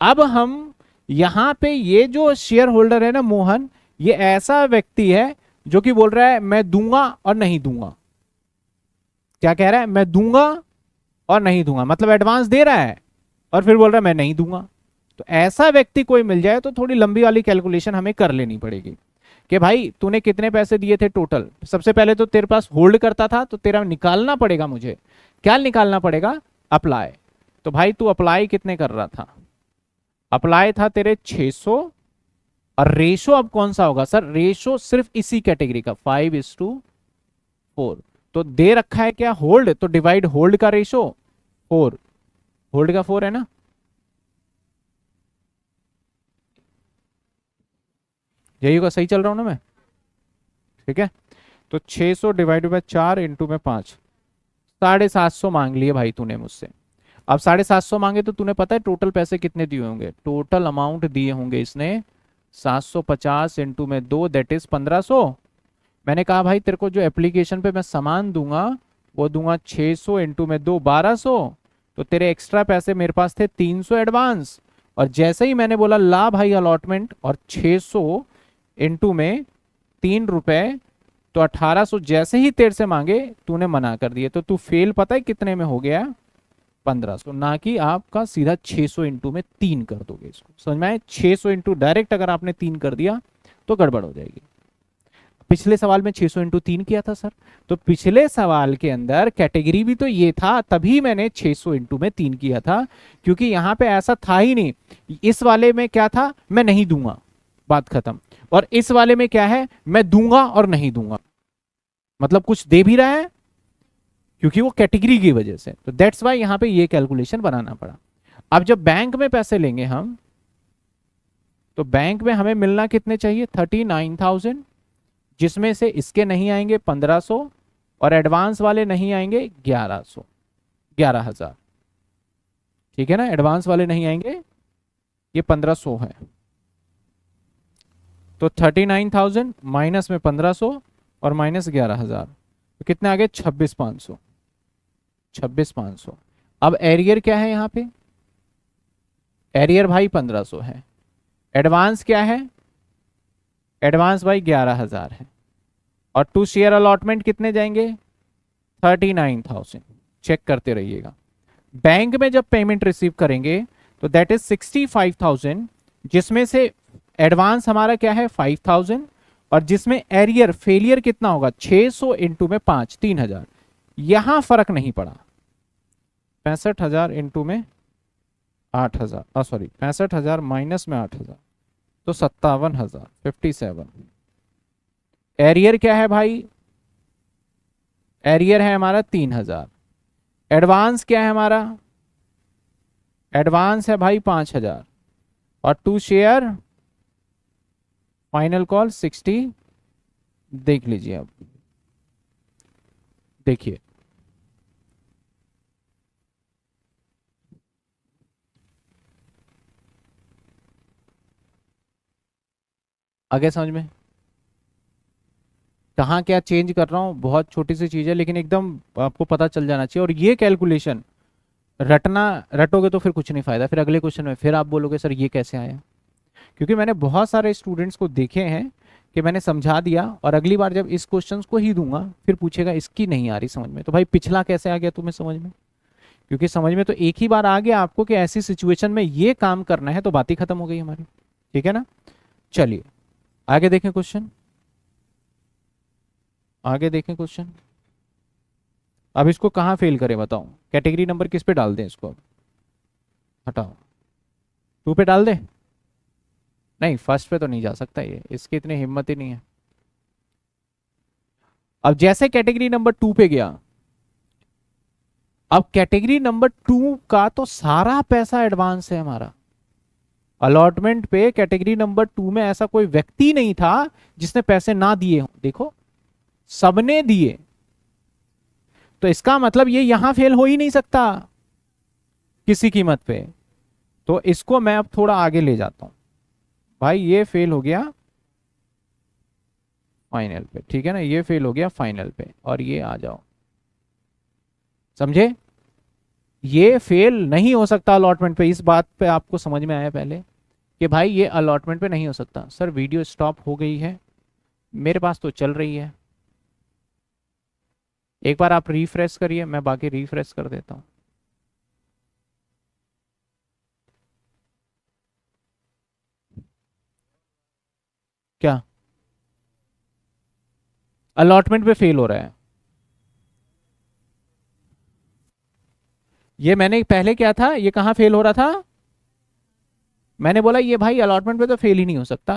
अब हम यहां पे ये जो शेयर होल्डर है ना मोहन, ये ऐसा व्यक्ति है जो कि बोल रहा है मैं दूंगा और नहीं दूंगा। क्या कह रहा है? मैं दूंगा और नहीं दूंगा, मतलब एडवांस दे रहा है और फिर बोल रहा है मैं नहीं दूंगा। तो ऐसा व्यक्ति कोई मिल जाए तो थोड़ी लंबी वाली कैलकुलेशन हमें कर लेनी पड़ेगी कि भाई तूने कितने पैसे दिए थे टोटल। सबसे पहले तो तेरे पास होल्ड करता था, तो तेरा निकालना पड़ेगा मुझे। क्या निकालना पड़ेगा? अप्लाई। तो भाई तू अप्लाई कितने कर रहा था? अप्लाई था तेरे 600, और रेशो अब कौन सा होगा सर? रेशो सिर्फ इसी कैटेगरी का 5:2 4। तो दे रखा है क्या होल्ड, तो डिवाइड होल्ड का रेशो 4, होल्ड का 4 है ना। यही होगा, सही चल रहा हूं ना मैं, ठीक है। तो 600 डिवाइड बाय 4 इंटू में 5, 750 मांग लिए भाई तूने मुझसे। अब 750 मांगे तो तूने पता है टोटल पैसे कितने दिए होंगे, टोटल अमाउंट दिए होंगे इसने 750 इंटू में 2 दैट इज 1500। मैंने कहा भाई तेरे को जो एप्लीकेशन पे मैं सामान दूंगा वो दूंगा 600 इंटू में 2 1200, तो तेरे एक्स्ट्रा पैसे मेरे पास थे 300 एडवांस। और जैसे ही मैंने बोला ला भाई अलॉटमेंट और 600 इंटू में 3 रुपए, तो 1800 जैसे ही तेरे से मांगे तूने मना कर दिए, तो तू फेल पता है कितने में हो गया, 1500, ना कि आपका सीधा 600 इंटू में 3 कर दोगे। इसको समझ में आए, 600 इंटू डायरेक्ट अगर आपने 3 कर दिया तो गड़बड़ हो जाएगी। पिछले सवाल में 600 इंटू 3 किया था सर, तो पिछले सवाल के अंदर कैटेगरी भी तो ये था, तभी मैंने 600 इंटू में 3 किया था, क्योंकि यहां पे ऐसा था ही नहीं। इस वाले में क्या था, मैं नहीं दूंगा, बात खत्म। और इस वाले में क्या है, मैं दूंगा और नहीं दूंगा, मतलब कुछ दे भी रहा है क्योंकि वो कैटेगरी की वजह से, तो दैट्स वाई यहां पे ये कैलकुलेशन बनाना पड़ा। अब जब बैंक में पैसे लेंगे हम, तो बैंक में हमें मिलना कितने चाहिए, 39,000, जिसमें से इसके नहीं आएंगे 1500 और एडवांस वाले नहीं आएंगे 1100, 11,000, ठीक है ना। एडवांस वाले नहीं आएंगे, ये 1500 है, तो 39,000 माइनस में 1500 और माइनस 11,000, तो कितने आ गए 26,500, 26,500। अब एरियर क्या है यहाँ पे, एरियर भाई 1500 है, एडवांस क्या है, एडवांस भाई 11,000 है, और टू शेयर अलॉटमेंट कितने जाएंगे 39,000। चेक करते रहिएगा, बैंक में जब पेमेंट रिसीव करेंगे तो दैट इज 65,000, जिसमें से एडवांस हमारा क्या है 5,000, और जिसमें एरियर फेलियर कितना होगा 600 इंटू में 5 3,000। यहां फर्क नहीं पड़ा, 65,000 इंटू में 8,000, सॉरी 65,000 माइनस में 8,000, तो 57,000, 57। एरियर क्या है भाई, एरियर है हमारा 3,000। एडवांस क्या है हमारा, एडवांस है भाई 5,000, और टू शेयर फाइनल कॉल 60। देख लीजिए, अब देखिए आगे समझ में, कहाँ क्या चेंज कर रहा हूँ, बहुत छोटी सी चीज़ है लेकिन एकदम आपको पता चल जाना चाहिए। और ये कैलकुलेशन रटना, रटोगे तो फिर कुछ नहीं फायदा, फिर अगले क्वेश्चन में फिर आप बोलोगे सर ये कैसे आया, क्योंकि मैंने बहुत सारे स्टूडेंट्स को देखे हैं कि मैंने समझा दिया और अगली बार जब इस क्वेश्चन को ही दूंगा फिर पूछेगा इसकी नहीं आ रही समझ में, तो भाई पिछला कैसे आ गया तुम्हें समझ में, क्योंकि समझ में तो एक ही बार आ गया आपको कि ऐसी सिचुएशन में ये काम करना है, तो बात ही खत्म हो गई हमारी, ठीक है ना। चलिए आगे देखें क्वेश्चन, आगे देखें क्वेश्चन। अब इसको कहाँ फेल करें बताओ, कैटेगरी नंबर किस पे डाल दें इसको, अब हटाओ 2 पे डाल दें, नहीं फर्स्ट पे तो नहीं जा सकता ये, इसकी इतनी हिम्मत ही नहीं है। अब जैसे कैटेगरी नंबर 2 पे गया, अब कैटेगरी नंबर 2 का तो सारा पैसा एडवांस है हमारा, अलॉटमेंट पे कैटेगरी नंबर 2 में ऐसा कोई व्यक्ति नहीं था जिसने पैसे ना दिए हों, देखो सबने दिए, तो इसका मतलब ये यहां फेल हो ही नहीं सकता किसी कीमत पे। तो इसको मैं अब थोड़ा आगे ले जाता हूं, भाई ये फेल हो गया फाइनल पे, ठीक है ना, ये फेल हो गया फाइनल पे, और ये आ जाओ, समझे, ये फेल नहीं हो सकता अलॉटमेंट पे। इस बात पे आपको समझ में आया पहले कि भाई ये अलॉटमेंट पे नहीं हो सकता। सर वीडियो स्टॉप हो गई है, मेरे पास तो चल रही है, एक बार आप रिफ्रेश करिए, मैं बाकी रिफ्रेश कर देता हूं। क्या अलॉटमेंट पे फेल हो रहा है, ये मैंने पहले क्या था, ये कहाँ फेल हो रहा था, मैंने बोला ये भाई अलॉटमेंट पे तो फेल ही नहीं हो सकता,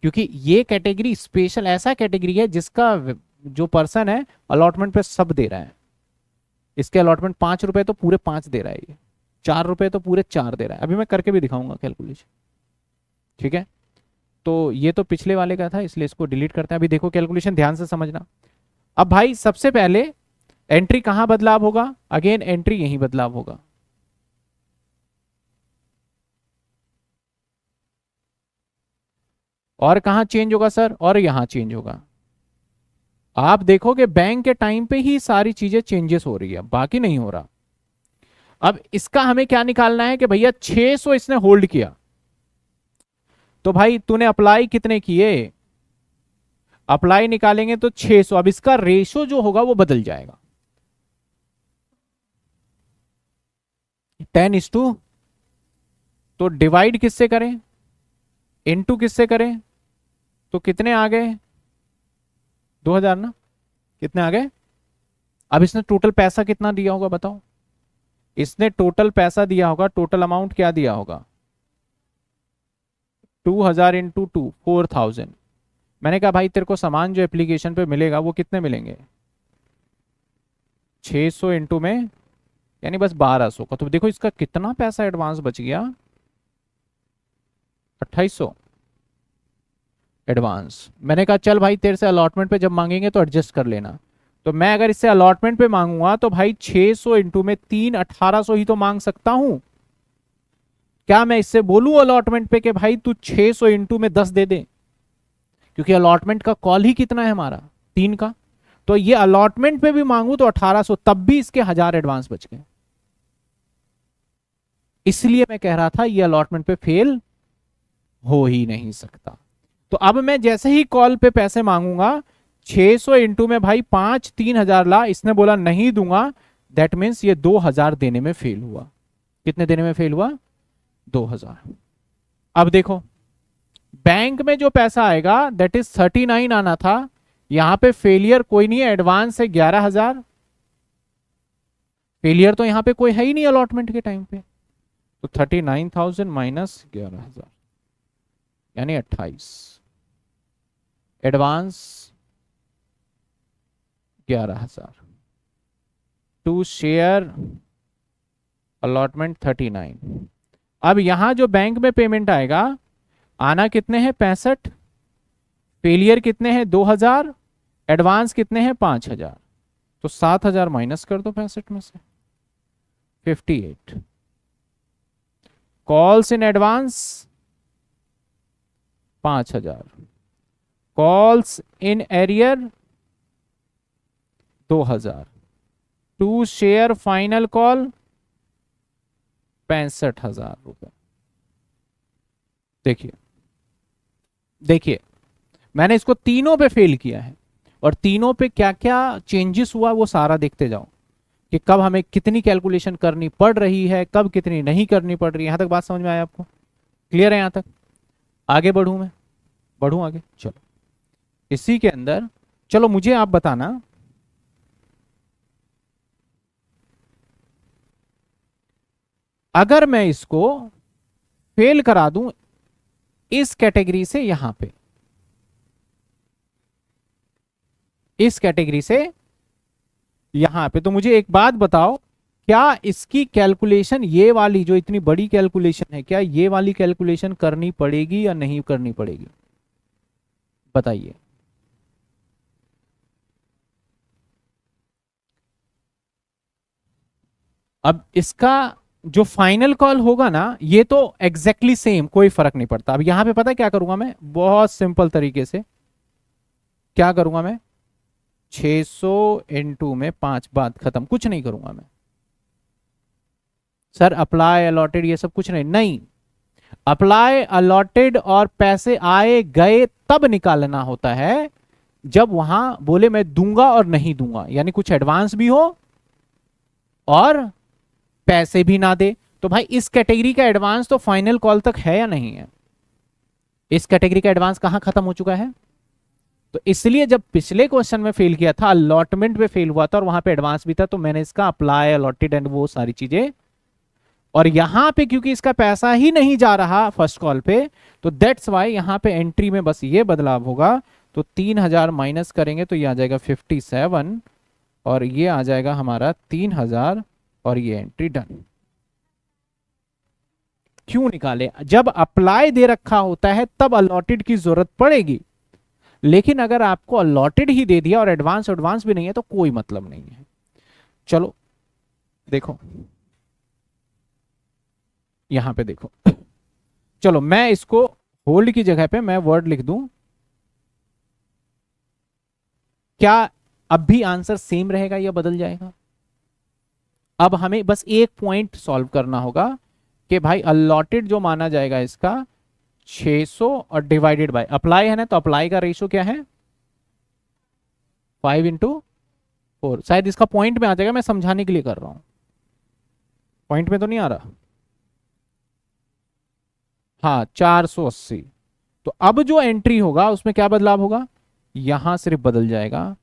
क्योंकि ये कैटेगरी स्पेशल ऐसा कैटेगरी है जिसका जो पर्सन है अलॉटमेंट पे सब दे रहा है, इसके अलॉटमेंट 5 रुपए तो पूरे 5 दे रहा है, ये 4 रुपए तो पूरे 4 दे रहा है। अभी मैं करके भी दिखाऊंगा कैलकुलेशन, ठीक है। तो ये तो पिछले वाले का था, इसलिए इसको डिलीट करते हैं। अभी देखो कैलकुलेशन ध्यान से समझना। अब भाई सबसे पहले एंट्री कहां बदलाव होगा, अगेन एंट्री यहीं बदलाव होगा। और कहां चेंज होगा सर, और यहां चेंज होगा। आप देखोगे बैंक के टाइम पे ही सारी चीजें चेंजेस हो रही है, बाकी नहीं हो रहा। अब इसका हमें क्या निकालना है कि भैया 600 इसने होल्ड किया, तो भाई तूने अप्लाई कितने किए, अप्लाई निकालेंगे तो 600। अब इसका रेशो जो होगा वो बदल जाएगा, 10:2। तो डिवाइड किससे करें, इनटू किससे करें, तो कितने आ गए 2000 ना, कितने आ गए। अब इसने टोटल पैसा कितना दिया होगा बताओ, इसने टोटल पैसा दिया होगा, टोटल अमाउंट क्या दिया होगा, 2000 इंटू 2 4000। मैंने कहा भाई तेरे को सामान जो एप्लीकेशन पे मिलेगा वो कितने मिलेंगे, 600 इंटू में यानी बस 1200 का। तो देखो इसका कितना पैसा एडवांस बच गया, 2800 एडवांस। मैंने कहा चल भाई तेरे से अलॉटमेंट पे जब मांगेंगे तो एडजस्ट कर लेना। तो मैं अगर इससे अलॉटमेंट पे मांगूंगा तो भाई 600 इंटू में 3 1800 ही तो मांग सकता हूं। क्या मैं इससे बोलूं अलॉटमेंट पे कि भाई तू 600 इंटू में 10 दे दे, क्योंकि अलॉटमेंट का कॉल ही कितना है हमारा 3 का। तो ये अलॉटमेंट पे भी मांगू तो 1800, तब भी इसके 1000 एडवांस बच गए। इसलिए मैं कह रहा था ये अलॉटमेंट पे फेल हो ही नहीं सकता। तो अब मैं जैसे ही कॉल पे पैसे मांगूंगा 600 इंटू में भाई 5 3000 ला, इसने बोला नहीं दूंगा, दैट मीन्स ये 2000 देने में फेल हुआ। कितने देने में फेल हुआ, 2000। अब देखो बैंक में जो पैसा आएगा दैट इज 39 आना था, यहां पे फेलियर कोई नहीं है, एडवांस है 11000। फेलियर तो यहां पे कोई है ही नहीं अलॉटमेंट के टाइम पे। तो 39,000 माइनस 11000 यानी 28, एडवांस 11000 टू शेयर अलॉटमेंट 39। अब यहां जो बैंक में पेमेंट आएगा, आना कितने हैं 65, फेलियर कितने हैं 2000, एडवांस कितने हैं 5000। तो 7000 माइनस कर दो 65 में से, 58। Calls in advance 5000, calls in arrear 2000, to share final call 65,000 रुपए। देखिए देखिए मैंने इसको तीनों पे फेल किया है, और तीनों पे क्या क्या चेंजेस हुआ वो सारा देखते जाओ कि कब हमें कितनी कैलकुलेशन करनी पड़ रही है, कब कितनी नहीं करनी पड़ रही है। यहां तक बात समझ में आया आपको, क्लियर है यहां तक। आगे बढ़ूं मैं, बढ़ूं आगे, चलो इसी के अंदर चलो मुझे आप बताना, अगर मैं इसको फेल करा दूं इस कैटेगरी से यहां पे, इस कैटेगरी से यहां पे, तो मुझे एक बात बताओ, क्या इसकी कैलकुलेशन ये वाली जो इतनी बड़ी कैलकुलेशन है, क्या ये वाली कैलकुलेशन करनी पड़ेगी या नहीं करनी पड़ेगी, बताइए। अब इसका जो फाइनल कॉल होगा ना, ये तो एग्जैक्टली सेम, कोई फर्क नहीं पड़ता। अब यहां पे पता है क्या करूंगा मैं, बहुत सिंपल तरीके से क्या करूंगा मैं, 600 इंटू में 5, बात खत्म, कुछ नहीं करूंगा मैं। सर अप्लाई अलॉटेड ये सब कुछ नहीं, नहीं अप्लाई अलॉटेड और पैसे आए गए तब निकालना होता है जब वहां बोले मैं दूंगा और नहीं दूंगा, यानी कुछ एडवांस भी हो और पैसे भी ना दे। तो भाई इस कैटेगरी का एडवांस तो फाइनल कॉल तक है या नहीं है, इस कैटेगरी का एडवांस कहां खत्म हो चुका है। तो इसलिए जब पिछले क्वेश्चन में फेल किया था, अलॉटमेंट पे फेल हुआ था और वहां पे एडवांस भी था, तो मैंने इसका अप्लाई अलॉटेड एंड वो सारी चीजें, और यहां पे क्योंकि इसका पैसा ही नहीं जा रहा फर्स्ट कॉल पे, तो दैट्स वाई यहां पे एंट्री में बस ये बदलाव होगा, तो 3000 माइनस करेंगे तो ये आ जाएगा 57 और ये आ जाएगा हमारा 3000 और ये एंट्री डन। क्यों निकाले? जब अप्लाई दे रखा होता है तब अलॉटेड की जरूरत पड़ेगी, लेकिन अगर आपको अलॉटेड ही दे दिया और एडवांस एडवांस भी नहीं है तो कोई मतलब नहीं है। चलो देखो यहां पे देखो, चलो मैं इसको होल्ड की जगह पे मैं वर्ड लिख दूं, क्या अब भी आंसर सेम रहेगा या बदल जाएगा? अब हमें बस एक पॉइंट सॉल्व करना होगा कि भाई अलॉटेड जो माना जाएगा इसका 600 और डिवाइडेड बाय अप्लाई है ना, तो अप्लाई का रेशियो क्या है 5/4। शायद इसका पॉइंट में आ जाएगा, मैं समझाने के लिए कर रहा हूं, पॉइंट में तो नहीं आ रहा। हाँ 480। तो अब जो एंट्री होगा उसमें क्या बदलाव होगा, यहां सिर्फ बदल जाएगा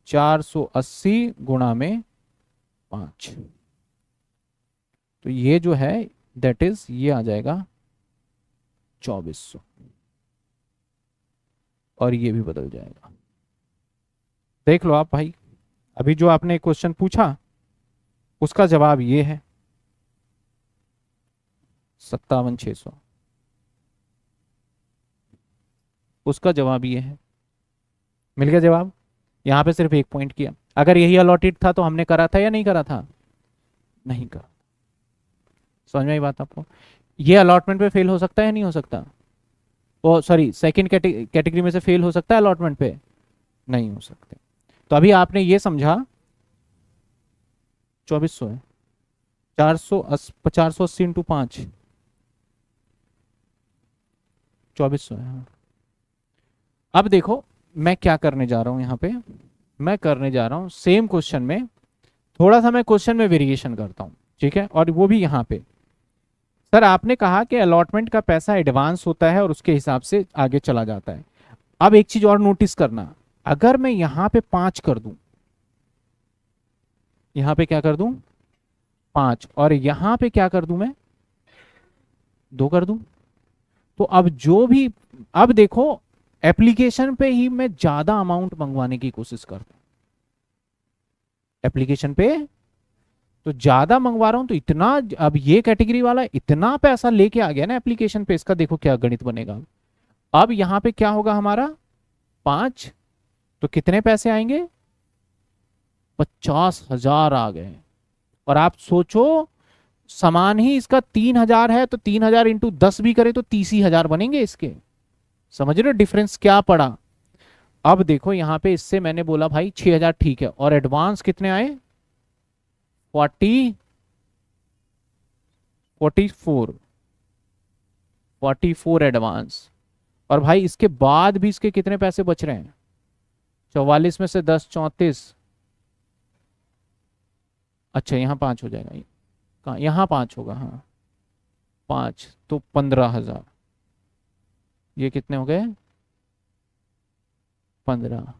480 गुणा में 5। तो ये जो है दैट इज ये आ जाएगा 2400 और ये भी बदल जाएगा। देख लो आप भाई, अभी जो आपने क्वेश्चन पूछा उसका जवाब ये है 57,600, उसका जवाब ये है। मिल गया जवाब। यहां पे सिर्फ एक पॉइंट किया, अगर यही अलॉटेड था तो हमने करा था या नहीं करा था? नहीं करा। समझ में आई बात आपको? ये अलॉटमेंट पे फेल हो सकता है या नहीं हो सकता? ओ सॉरी, सेकंड कैटेगरी में से फेल हो सकता है अलॉटमेंट पे? नहीं हो सकते। तो अभी आपने ये समझा 2400 है, 480 इंटू 5 2400 है। हाँ। अब देखो मैं क्या करने जा रहा हूं यहां पे, मैं करने जा रहा हूं सेम क्वेश्चन में थोड़ा सा मैं क्वेश्चन में वेरिएशन करता हूं, ठीक है? और वो भी यहां पे सर आपने कहा कि अलॉटमेंट का पैसा एडवांस होता है और उसके हिसाब से आगे चला जाता है। अब एक चीज और नोटिस करना, अगर मैं यहां पे 5 कर दूं, यहां पे क्या कर दूं 5, और यहां पे क्या कर दूं मैं 2 कर दूं, तो अब जो भी, अब देखो एप्लीकेशन पे ही मैं ज्यादा अमाउंट मंगवाने की कोशिश करता हूं, एप्लीकेशन पे तो ज्यादा मंगवा रहा हूं, तो इतना, अब ये कैटेगरी वाला इतना पैसा लेके आ गया ना एप्लीकेशन पे, इसका देखो क्या गणित बनेगा। अब यहां पे क्या होगा हमारा 5, तो कितने पैसे आएंगे 50,000 आ गए। और आप सोचो समान ही इसका 3,000 है, तो 3,000 इंटू 10 भी करे तो 30,000 बनेंगे इसके। समझ रहे हो डिफरेंस क्या पड़ा? अब देखो यहां पे इससे मैंने बोला भाई 6,000 ठीक है, और एडवांस कितने आए 44 एडवांस। और भाई इसके बाद भी इसके कितने पैसे बच रहे हैं 44 में से 10 34, अच्छा यहाँ 5 हो जाएगा, कहाँ यहाँ 5 होगा, हाँ 5 तो 15,000, ये कितने हो गए 15,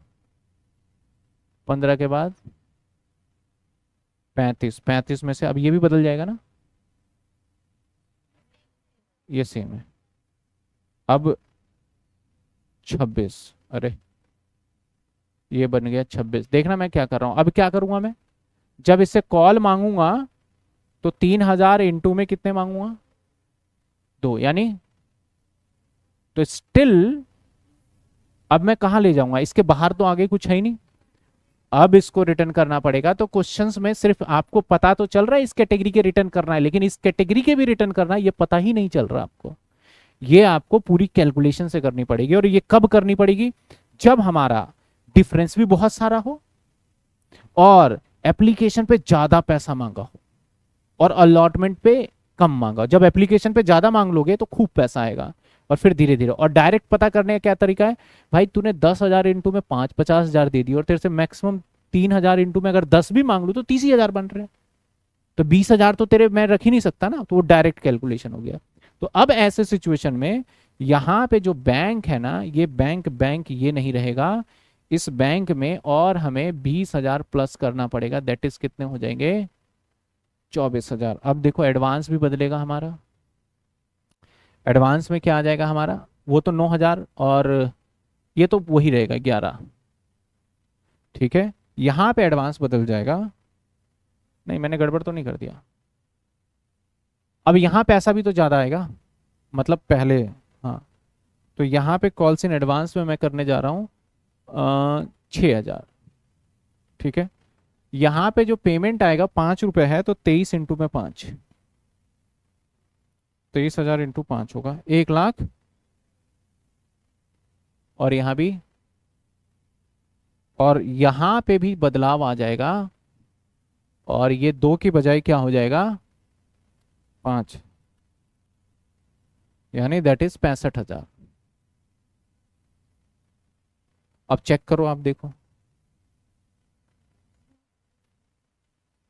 15 के बाद 35, 35 में से अब ये भी बदल जाएगा ना, ये सेम है। अब 26, अरे ये बन गया 26। देखना मैं क्या कर रहा हूं, अब क्या करूंगा मैं, जब इससे कॉल मांगूंगा तो 3,000 इंटू में कितने मांगूंगा 2, यानी तो स्टिल अब मैं कहां ले जाऊंगा, इसके बाहर तो आगे कुछ है ही नहीं, अब इसको रिटर्न करना पड़ेगा। तो क्वेश्चंस में सिर्फ आपको पता तो चल रहा है इस कैटेगरी के रिटर्न करना है, लेकिन इस कैटेगरी के भी रिटर्न करना है ये पता ही नहीं चल रहा आपको। ये आपको पूरी कैलकुलेशन से करनी पड़ेगी, और ये कब करनी पड़ेगी, जब हमारा डिफरेंस भी बहुत सारा हो और एप्लीकेशन पे ज्यादा पैसा मांगा हो और अलॉटमेंट पे कम मांगा। जब एप्लीकेशन पे ज्यादा मांग लोगे तो खूब पैसा आएगा, और फिर धीरे धीरे। और डायरेक्ट पता करने का क्या तरीका है, भाई तूने 10,000 इंटू में 5 50,000 दे दी, और तेरे से मैक्सिमम 3,000 इंटू में अगर 10 भी मांग लू तो 30,000 बन रहे हैं, तो 20,000 तो तेरे मैं रख ही नहीं सकता ना, तो वो डायरेक्ट कैलकुलेशन हो गया। तो अब ऐसे सिचुएशन में यहाँ पे जो बैंक है ना, ये बैंक ये नहीं रहेगा, इस बैंक में और हमें 20,000 प्लस करना पड़ेगा, दैट इज कितने हो जाएंगे 24,000। अब देखो एडवांस भी बदलेगा हमारा, एडवांस में क्या आ जाएगा हमारा, वो तो 9,000 और ये तो वही रहेगा 11। ठीक है, यहां पे एडवांस बदल जाएगा। नहीं, मैंने गड़बड़ तो नहीं कर दिया। अब यहां पैसा भी तो ज्यादा आएगा, मतलब पहले। हाँ, तो यहाँ पे कॉल्स इन एडवांस में मैं करने जा रहा हूँ 6,000। ठीक है, यहाँ पे जो पेमेंट आएगा 5 रुपये है, तो 23 इंटू में 5, 23,000 इंटू 5 होगा 1 लाख। और यहाँ भी, और यहाँ पे भी बदलाव आ जाएगा, और ये 2 की बजाय क्या हो जाएगा 5, यानी दैट इज 65,000। अब चेक करो, आप देखो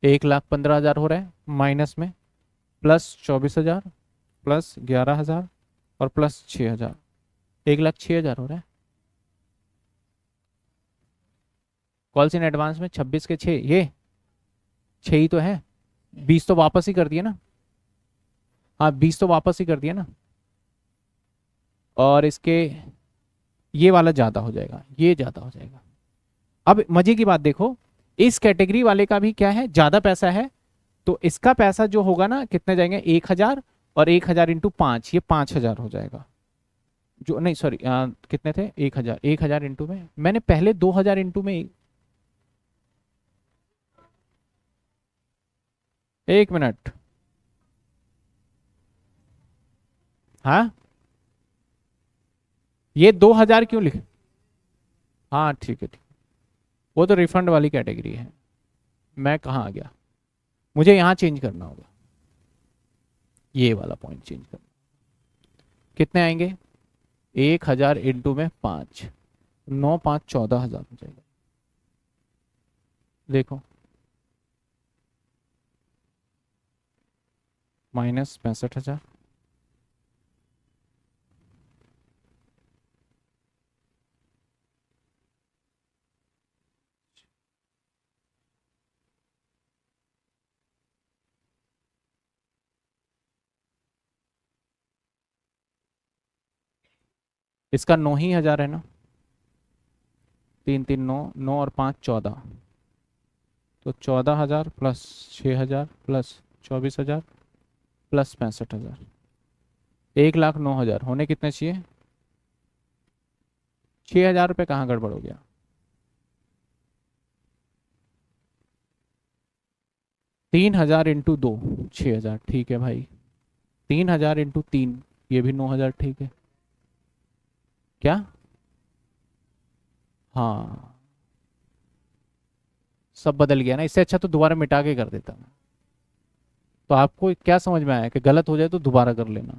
1,15,000 हो रहा है माइनस में, प्लस 24,000, प्लस 11,000, और प्लस 6,000, 1,06,000 हो रहा है। कॉल्स इन एडवांस में 26 के 6, ये 6 ही तो है। 20 तो वापस ही कर दिए ना। हाँ, 20 तो वापस ही कर दिया ना। और इसके ये वाला ज्यादा हो जाएगा, ये ज्यादा हो जाएगा। अब मजे की बात देखो, इस कैटेगरी वाले का भी क्या है, ज्यादा पैसा है, तो इसका पैसा जो होगा ना कितने जाएंगे 1,000, और 1,000 इंटू 5, ये 5,000 हो जाएगा। जो नहीं, सॉरी, कितने थे 1,000, 1,000 इंटू में मैंने पहले 2,000 इंटू में, एक मिनट। हाँ, ये 2,000 क्यों लिखे? हाँ ठीक है, ठीक। वो तो रिफंड वाली कैटेगरी है। मैं कहाँ आ गया, मुझे यहाँ चेंज करना होगा, ये वाला पॉइंट चेंज करना। कितने आएंगे 1,000 इंटू में 5, 9 5 14,000 हो जाएगा। देखो, माइनस 65,000। इसका 9 ही 1,000 है ना, 3 3 9, 9 और 5 14, तो 14,000 प्लस 6,000 प्लस 24,000 प्लस 65,000, 1,09,000 होने कितने चाहिए? 6,000 रुपये कहाँ गड़बड़ हो गया? 3,000 इंटू 2, 6,000, ठीक है भाई। 3,000 इंटू 3, ये भी 9,000, ठीक है। क्या? हाँ, सब बदल गया ना, इससे अच्छा तो दोबारा मिटा के कर देता मैं। तो आपको क्या समझ में आया कि गलत हो जाए तो दोबारा कर लेना।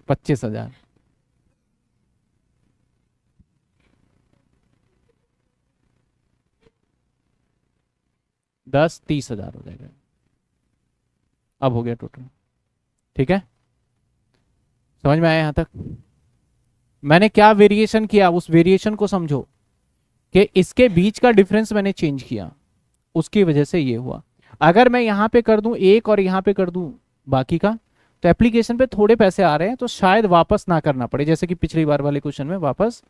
25,000, 10 30,000 हो जाएगा। अब हो गया टोटल, ठीक है। समझ में आया यहां तक? मैंने क्या वेरिएशन किया, उस वेरिएशन को समझो, कि इसके बीच का डिफरेंस मैंने चेंज किया, उसकी वजह से ये हुआ। अगर मैं यहां पे कर दूं एक और यहां पे कर दूं बाकी का, तो एप्लीकेशन पे थोड़े पैसे आ रहे हैं, तो शायद वापस ना करना पड़े, जैसे कि पिछली बार वाले क्वेश्चन में वापस।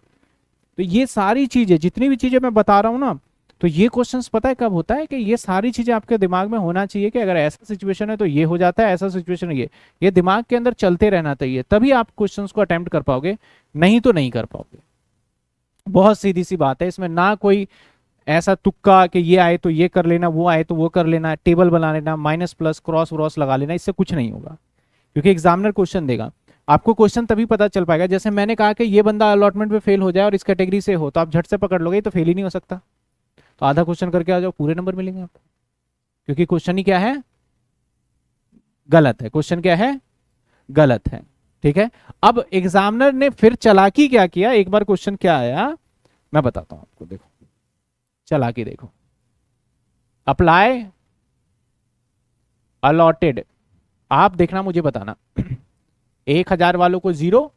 तो ये सारी चीजें, जितनी भी चीजें मैं बता रहा हूं ना, तो ये क्वेश्चंस पता है कब होता है, कि ये सारी चीजें आपके दिमाग में होना चाहिए, कि अगर ऐसा सिचुएशन है तो ये हो जाता है, ऐसा सिचुएशन है ये दिमाग के अंदर चलते रहना चाहिए, तभी आप क्वेश्चंस को अटेम्प्ट कर पाओगे, नहीं तो नहीं कर पाओगे। बहुत सीधी सी बात है, इसमें ना कोई ऐसा तुक्का कि ये आए तो ये कर लेना, वो आए तो वो कर लेना, टेबल बना लेना, माइनस प्लस क्रॉस व्रॉस लगा लेना, इससे कुछ नहीं होगा। क्योंकि एग्जामिनर क्वेश्चन देगा, आपको क्वेश्चन तभी पता चल पाएगा, जैसे मैंने कहा कि ये बंदा अलॉटमेंट में फेल हो जाए और इस कैटेगरी से हो, तो आप झट से पकड़ लोगे, तो फेल ही नहीं हो सकता। तो आधा क्वेश्चन करके आ जाओ, पूरे नंबर मिलेंगे आपको। क्योंकि क्वेश्चन ही क्या है, गलत है। क्वेश्चन क्या है, गलत है। ठीक है, अब एग्जामिनर ने फिर चालाकी क्या किया, एक बार क्वेश्चन क्या आया मैं बताता हूं आपको, देखो चालाकी देखो। अप्लाई अलॉटेड, आप देखना मुझे बताना 1,000 वालों को 0,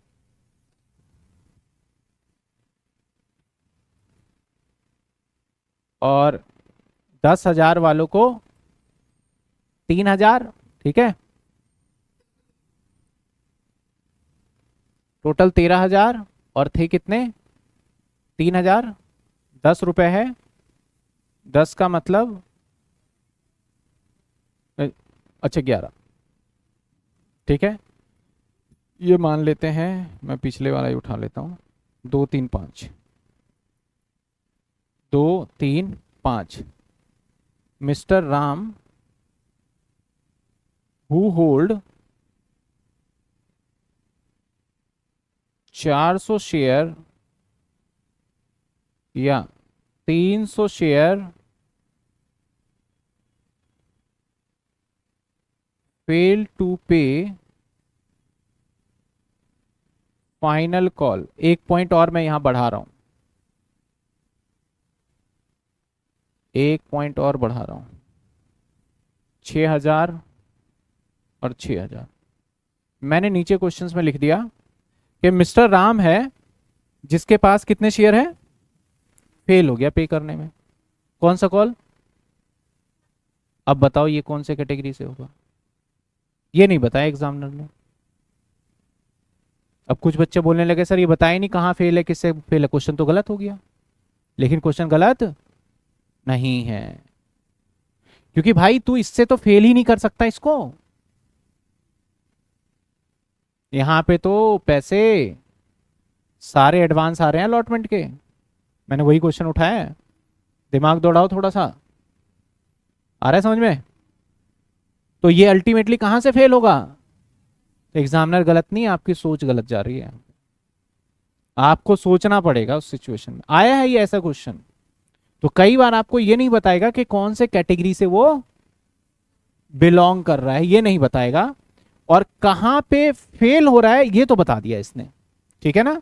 और 10,000 वालों को 3,000, ठीक है। टोटल 13,000 और थे कितने 3,000। 10 रुपए है, 10 का मतलब अच्छा 11, ठीक है। ये मान लेते हैं, मैं पिछले वाला ही उठा लेता हूँ। 2 3 5, 2 3 5। Mister Ram who hold 400 share या 300 share fail to pay final call. एक पॉइंट और मैं यहां बढ़ा रहा हूं, एक पॉइंट और बढ़ा रहा हूं। 6,000 और 6,000। मैंने नीचे क्वेश्चंस में लिख दिया कि मिस्टर राम है जिसके पास कितने शेयर है, फेल हो गया पे करने में। कौन सा कॉल, अब बताओ ये कौन से कैटेगरी से होगा, ये नहीं बताया एग्जामिनर ने। अब कुछ बच्चे बोलने लगे सर ये बताया नहीं कहाँ फेल है किससे फेल है, क्वेश्चन तो गलत हो गया। लेकिन क्वेश्चन गलत नहीं है, क्योंकि भाई तू इससे तो फेल ही नहीं कर सकता इसको। यहां पे तो पैसे सारे एडवांस आ रहे हैं अलॉटमेंट के। मैंने वही क्वेश्चन उठाया है, दिमाग दौड़ाओ थोड़ा सा, आ रहा है समझ में। तो ये अल्टीमेटली कहां से फेल होगा, एग्जामिनर गलत नहीं, आपकी सोच गलत जा रही है। आपको सोचना पड़ेगा उस सिचुएशन में। आया है ये ऐसा क्वेश्चन, तो कई बार आपको ये नहीं बताएगा कि कौन से कैटेगरी से वो बिलोंग कर रहा है, ये नहीं बताएगा। और कहां पे फेल हो रहा है ये तो बता दिया इसने, ठीक है ना,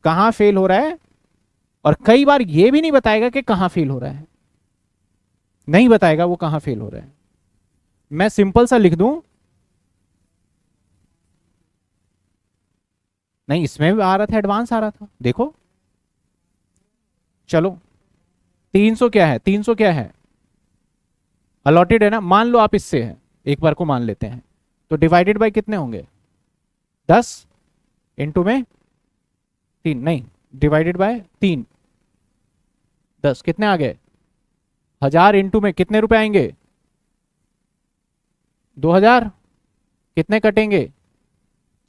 कहां फेल हो रहा है। और कई बार ये भी नहीं बताएगा कि कहां फेल हो रहा है, नहीं बताएगा वो कहां फेल हो रहा है। मैं सिंपल सा लिख दूं, नहीं इसमें भी आ रहा था, एडवांस आ रहा था देखो। चलो 300 क्या है, 300 क्या है, अलॉटेड है ना, मान लो आप इससे है, एक बार को मान लेते हैं। तो डिवाइडेड बाय कितने होंगे, 10 इंटू में 3, नहीं डिवाइडेड बाय 3, 10 कितने आ गए, 1,000 इंटू में कितने रुपए आएंगे, 2,000। कितने कटेंगे,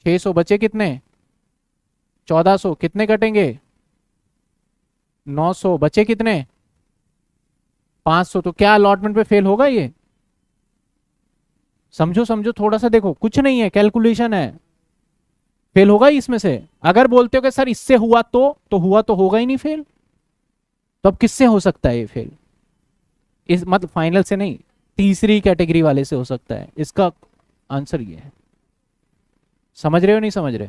600 बचे कितने, 1,400। कितने कटेंगे, 900 बचे कितने, 500। तो क्या अलॉटमेंट पे फेल होगा ये, समझो समझो थोड़ा सा, देखो कुछ नहीं है, कैलकुलेशन है। फेल होगा ही इसमें से। अगर बोलते हो कि सर इससे हुआ तो हुआ तो होगा ही नहीं फेल। तो अब किससे हो सकता है ये फेल, इस मतलब फाइनल से नहीं, तीसरी कैटेगरी वाले से हो सकता है। इसका आंसर ये है। समझ रहे हो नहीं समझ रहे।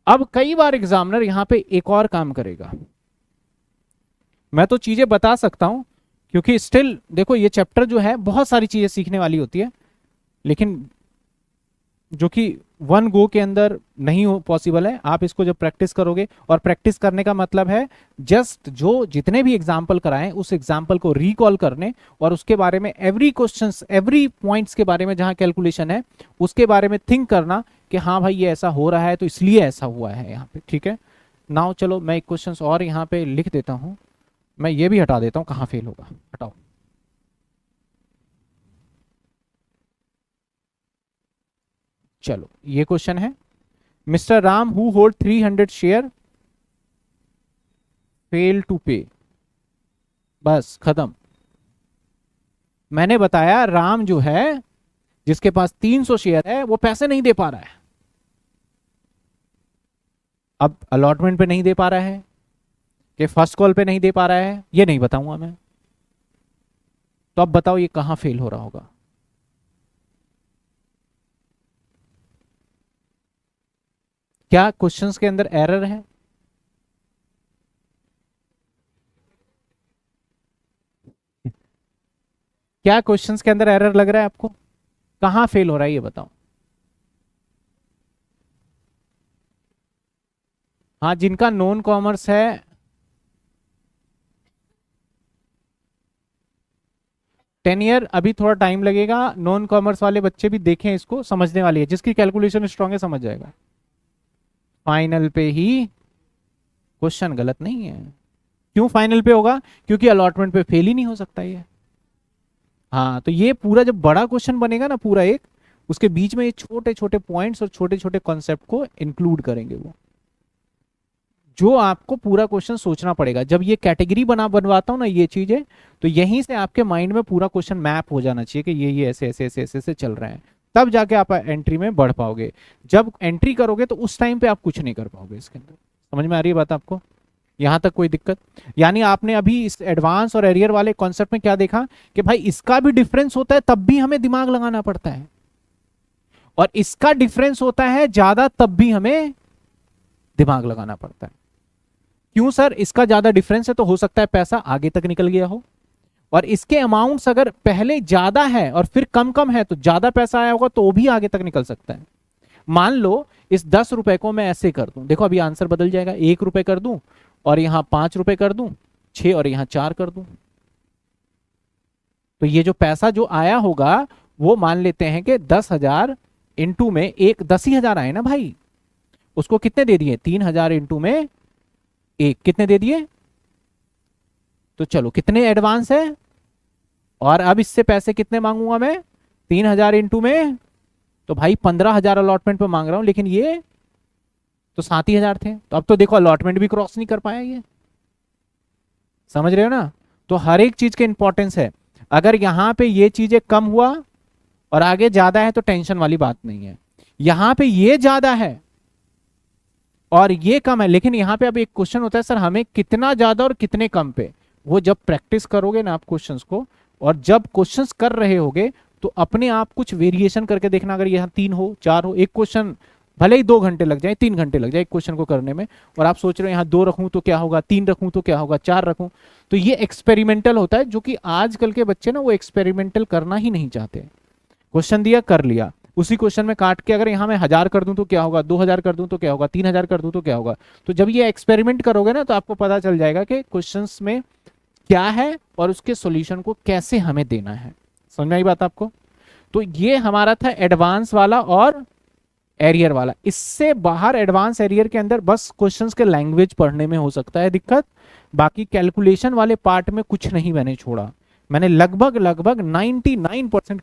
अब कई बार एग्जामिनर यहां पे एक और काम करेगा, मैं तो चीजें बता सकता हूं क्योंकि स्टिल देखो ये चैप्टर जो है बहुत सारी चीजें सीखने वाली होती है, लेकिन जो कि वन गो के अंदर नहीं हो पॉसिबल है। आप इसको जब प्रैक्टिस करोगे, और प्रैक्टिस करने का मतलब है जस्ट जो जितने भी एग्जाम्पल कराएं उस एग्जाम्पल को रिकॉल करने, और उसके बारे में एवरी क्वेश्चंस एवरी पॉइंट्स के बारे में जहां कैलकुलेशन है उसके बारे में थिंक करना कि हाँ भाई ये ऐसा हो रहा है तो इसलिए ऐसा हुआ है यहाँ पे, ठीक है। नाउ चलो मैं एक क्वेश्चन और यहाँ पे लिख देता हूँ, मैं ये भी हटा देता हूँ कहाँ फेल होगा, हटाओ। चलो ये क्वेश्चन है, mister Ram who hold 300 share fail to pay. बस खत्म। मैंने बताया राम जो है जिसके पास 300 शेयर है वो पैसे नहीं दे पा रहा है। अब अलॉटमेंट पे नहीं दे पा रहा है कि फर्स्ट कॉल पे नहीं दे पा रहा है, ये नहीं बताऊंगा मैं। तो अब बताओ ये कहां फेल हो रहा होगा। क्या क्वेश्चंस के अंदर एरर है, क्या क्वेश्चंस के अंदर एरर लग रहा है आपको, कहां फेल हो रहा है ये बताओ। हाँ जिनका नॉन कॉमर्स है, 10 ईयर अभी थोड़ा टाइम लगेगा, नॉन कॉमर्स वाले बच्चे भी देखें इसको, समझने वाली है, जिसकी कैलकुलेशन स्ट्रांग है समझ जाएगा। फाइनल पे ही क्वेश्चन गलत नहीं है। क्यों फाइनल पे होगा? क्योंकि अलॉटमेंट पे फेल ही नहीं हो सकता ये। हाँ, तो ये पूरा जब बड़ा क्वेश्चन बनेगा ना पूरा एक, उसके बीच में ये छोटे छोटे पॉइंट्स और छोटे छोटे कॉन्सेप्ट को इंक्लूड करेंगे वो, जो आपको पूरा क्वेश्चन सोचना पड़ेगा। जब ये कैटेगरी बनवाता हूं ना ये चीजें, तो यहीं से आपके माइंड में पूरा क्वेश्चन मैप हो जाना चाहिए कि ये ऐसे ऐसे ऐसे ऐसे ऐसे चल रहे हैं, तब जाके आप एंट्री में बढ़ पाओगे। जब एंट्री करोगे तो उस टाइम पे आप कुछ नहीं कर पाओगे इसके अंदर। समझ में आ रही है बात आपको? यहां तक कोई दिक्कत? यानी आपने अभी इस एडवांस और एरियर वाले कॉन्सेप्ट में क्या देखा कि भाई इसका भी डिफरेंस होता है, तब भी हमें दिमाग लगाना पड़ता है, और इसका डिफरेंस होता है ज्यादा, तब भी हमें दिमाग लगाना पड़ता है। क्यों सर? इसका ज्यादा डिफरेंस है तो हो सकता है पैसा आगे तक निकल गया हो, और इसके अमाउंट्स अगर पहले ज्यादा है और फिर कम कम है तो ज्यादा पैसा आया होगा तो भी आगे तक निकल सकता है। मान लो इस 10 रुपए को मैं ऐसे कर दूं, देखो अभी आंसर बदल जाएगा, 1 रुपए कर दूं और यहां 5 रुपए कर दूं, 6 और यहां 4 कर दूं, तो ये जो पैसा जो आया होगा वो मान लेते हैं कि 10,000 इंटू में एक 10,000 आए ना भाई, उसको कितने दे दिए? 3,000 इंटू में एक कितने दे दिए? तो चलो कितने एडवांस है, और अब इससे पैसे कितने मांगूंगा मैं? 3,000 इंटू में, तो भाई 15,000 अलॉटमेंट पे मांग रहा हूं, लेकिन ये तो 7,000 थे, तो अब तो देखो अलॉटमेंट भी क्रॉस नहीं कर पाया ये। समझ रहे हो ना? तो हर एक चीज के इंपॉर्टेंस है। अगर यहां पे ये चीजें कम हुआ और आगे ज्यादा है तो टेंशन वाली बात नहीं है। यहां पे ये ज्यादा है और ये कम है, लेकिन यहां पे अब एक क्वेश्चन होता है सर हमें कितना ज्यादा और कितने कम पे, वो जब प्रैक्टिस करोगे ना आप क्वेश्चंस को, और जब क्वेश्चंस कर रहे होगे तो अपने आप कुछ वेरिएशन करके देखना। अगर यहाँ 3 हो 4 हो, एक क्वेश्चन भले ही 2 घंटे लग जाए 3 घंटे लग जाए एक क्वेश्चन को करने में, और आप सोच रहे हो यहाँ 2 रखूं तो क्या होगा, 3 रखूं तो क्या होगा, 4 रखूं, तो ये एक्सपेरिमेंटल होता है, जो कि आजकल के बच्चे ना वो एक्सपेरिमेंटल करना ही नहीं चाहते। क्वेश्चन दिया कर लिया, उसी क्वेश्चन में काट के अगर यहाँ मैं 1000 कर दूं तो क्या होगा, 2000 कर दूं तो क्या होगा, 3000 कर दूं तो क्या होगा। तो जब ये एक्सपेरिमेंट करोगे ना तो आपको पता चल जाएगा कि क्वेश्चंस में क्या है और उसके सॉल्यूशन को कैसे हमें देना है। समझ में आई बात आपको? तो ये हमारा था एडवांस वाला और एरियर वाला। इससे बाहर एडवांस एरियर के अंदर बस क्वेश्चंस के लैंग्वेज पढ़ने में हो सकता है दिक्कत, बाकी कैलकुलेशन वाले पार्ट में कुछ नहीं मैंने छोड़ा। मैंने लगभग 99%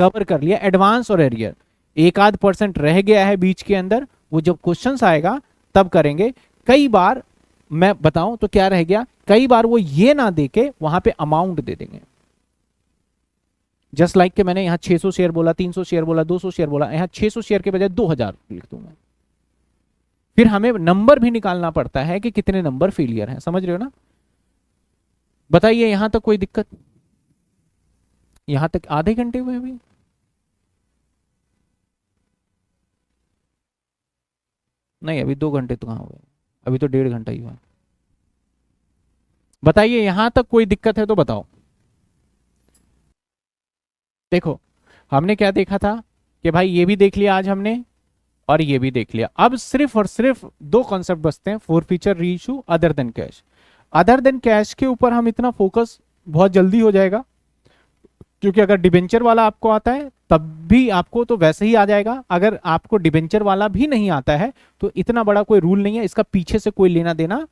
कवर कर लिया एडवांस और एरियर। एक आध परसेंट रह गया है बीच के अंदर, वो जब क्वेश्चंस आएगा तब करेंगे। कई बार मैं बताऊं तो क्या रह गया, कई बार वो ये ना देके वहां पे अमाउंट दे देंगे। जस्ट लाइक के मैंने यहाँ 600 शेयर बोला, 300 शेयर बोला, 200 शेयर बोला, यहाँ 600 शेयर के बजाय 2000 लिख दूंगा। फिर हमें नंबर भी निकालना पड़ता है कि कितने नंबर फेलियर हैं। समझ रहे हो ना? बताइए यहां तक कोई दिक्कत? यहां तक आधे घंटे हुए अभी? नहीं, अभी 2 घंटे तो कहां हुए, अभी तो 1.5 घंटा ही हुआ। बताइए यहां तक कोई दिक्कत है तो बताओ। देखो हमने क्या देखा था कि भाई ये भी देख लिया आज हमने और ये भी देख लिया। अब सिर्फ और सिर्फ 2 कॉन्सेप्ट बचते हैं, forfeiture, reissue, other than cash. Other than cash के ऊपर हम इतना फोकस बहुत जल्दी हो जाएगा, क्योंकि अगर डिबेंचर वाला आपको आता है तब भी आपको तो वैसे ही आ जाएगा। अगर आपको डिबेंचर वाला भी नहीं आता है तो इतना बड़ा कोई रूल नहीं है, इसका पीछे से कोई लेना देना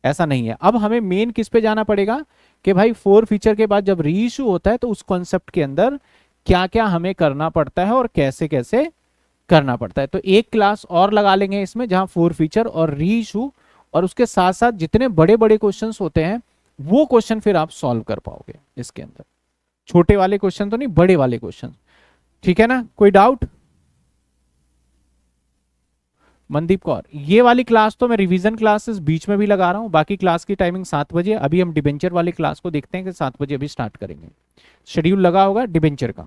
ऐसा नहीं है। अब हमें मेन किस पे जाना पड़ेगा कि भाई फोरफीचर के बाद जब रीइशू होता है तो उस कॉन्सेप्ट के अंदर क्या क्या हमें करना पड़ता है और कैसे कैसे करना पड़ता है। तो एक क्लास और लगा लेंगे इसमें जहां फोरफीचर और रीइशू और उसके साथ साथ जितने बड़े बड़े क्वेश्चंस होते हैं वो क्वेश्चन फिर आप सॉल्व कर पाओगे इसके अंदर। छोटे वाले क्वेश्चन तो नहीं, बड़े वाले क्वेश्चन। ठीक है ना? कोई डाउट? मनदीप कौर, ये वाली क्लास तो मैं रिवीजन क्लासेस बीच में भी लगा रहा हूं, बाकी क्लास की टाइमिंग 7 बजे। अभी हम डिबेंचर वाली क्लास को देखते हैं कि 7 बजे अभी स्टार्ट करेंगे। शेड्यूल लगा होगा डिबेंचर का।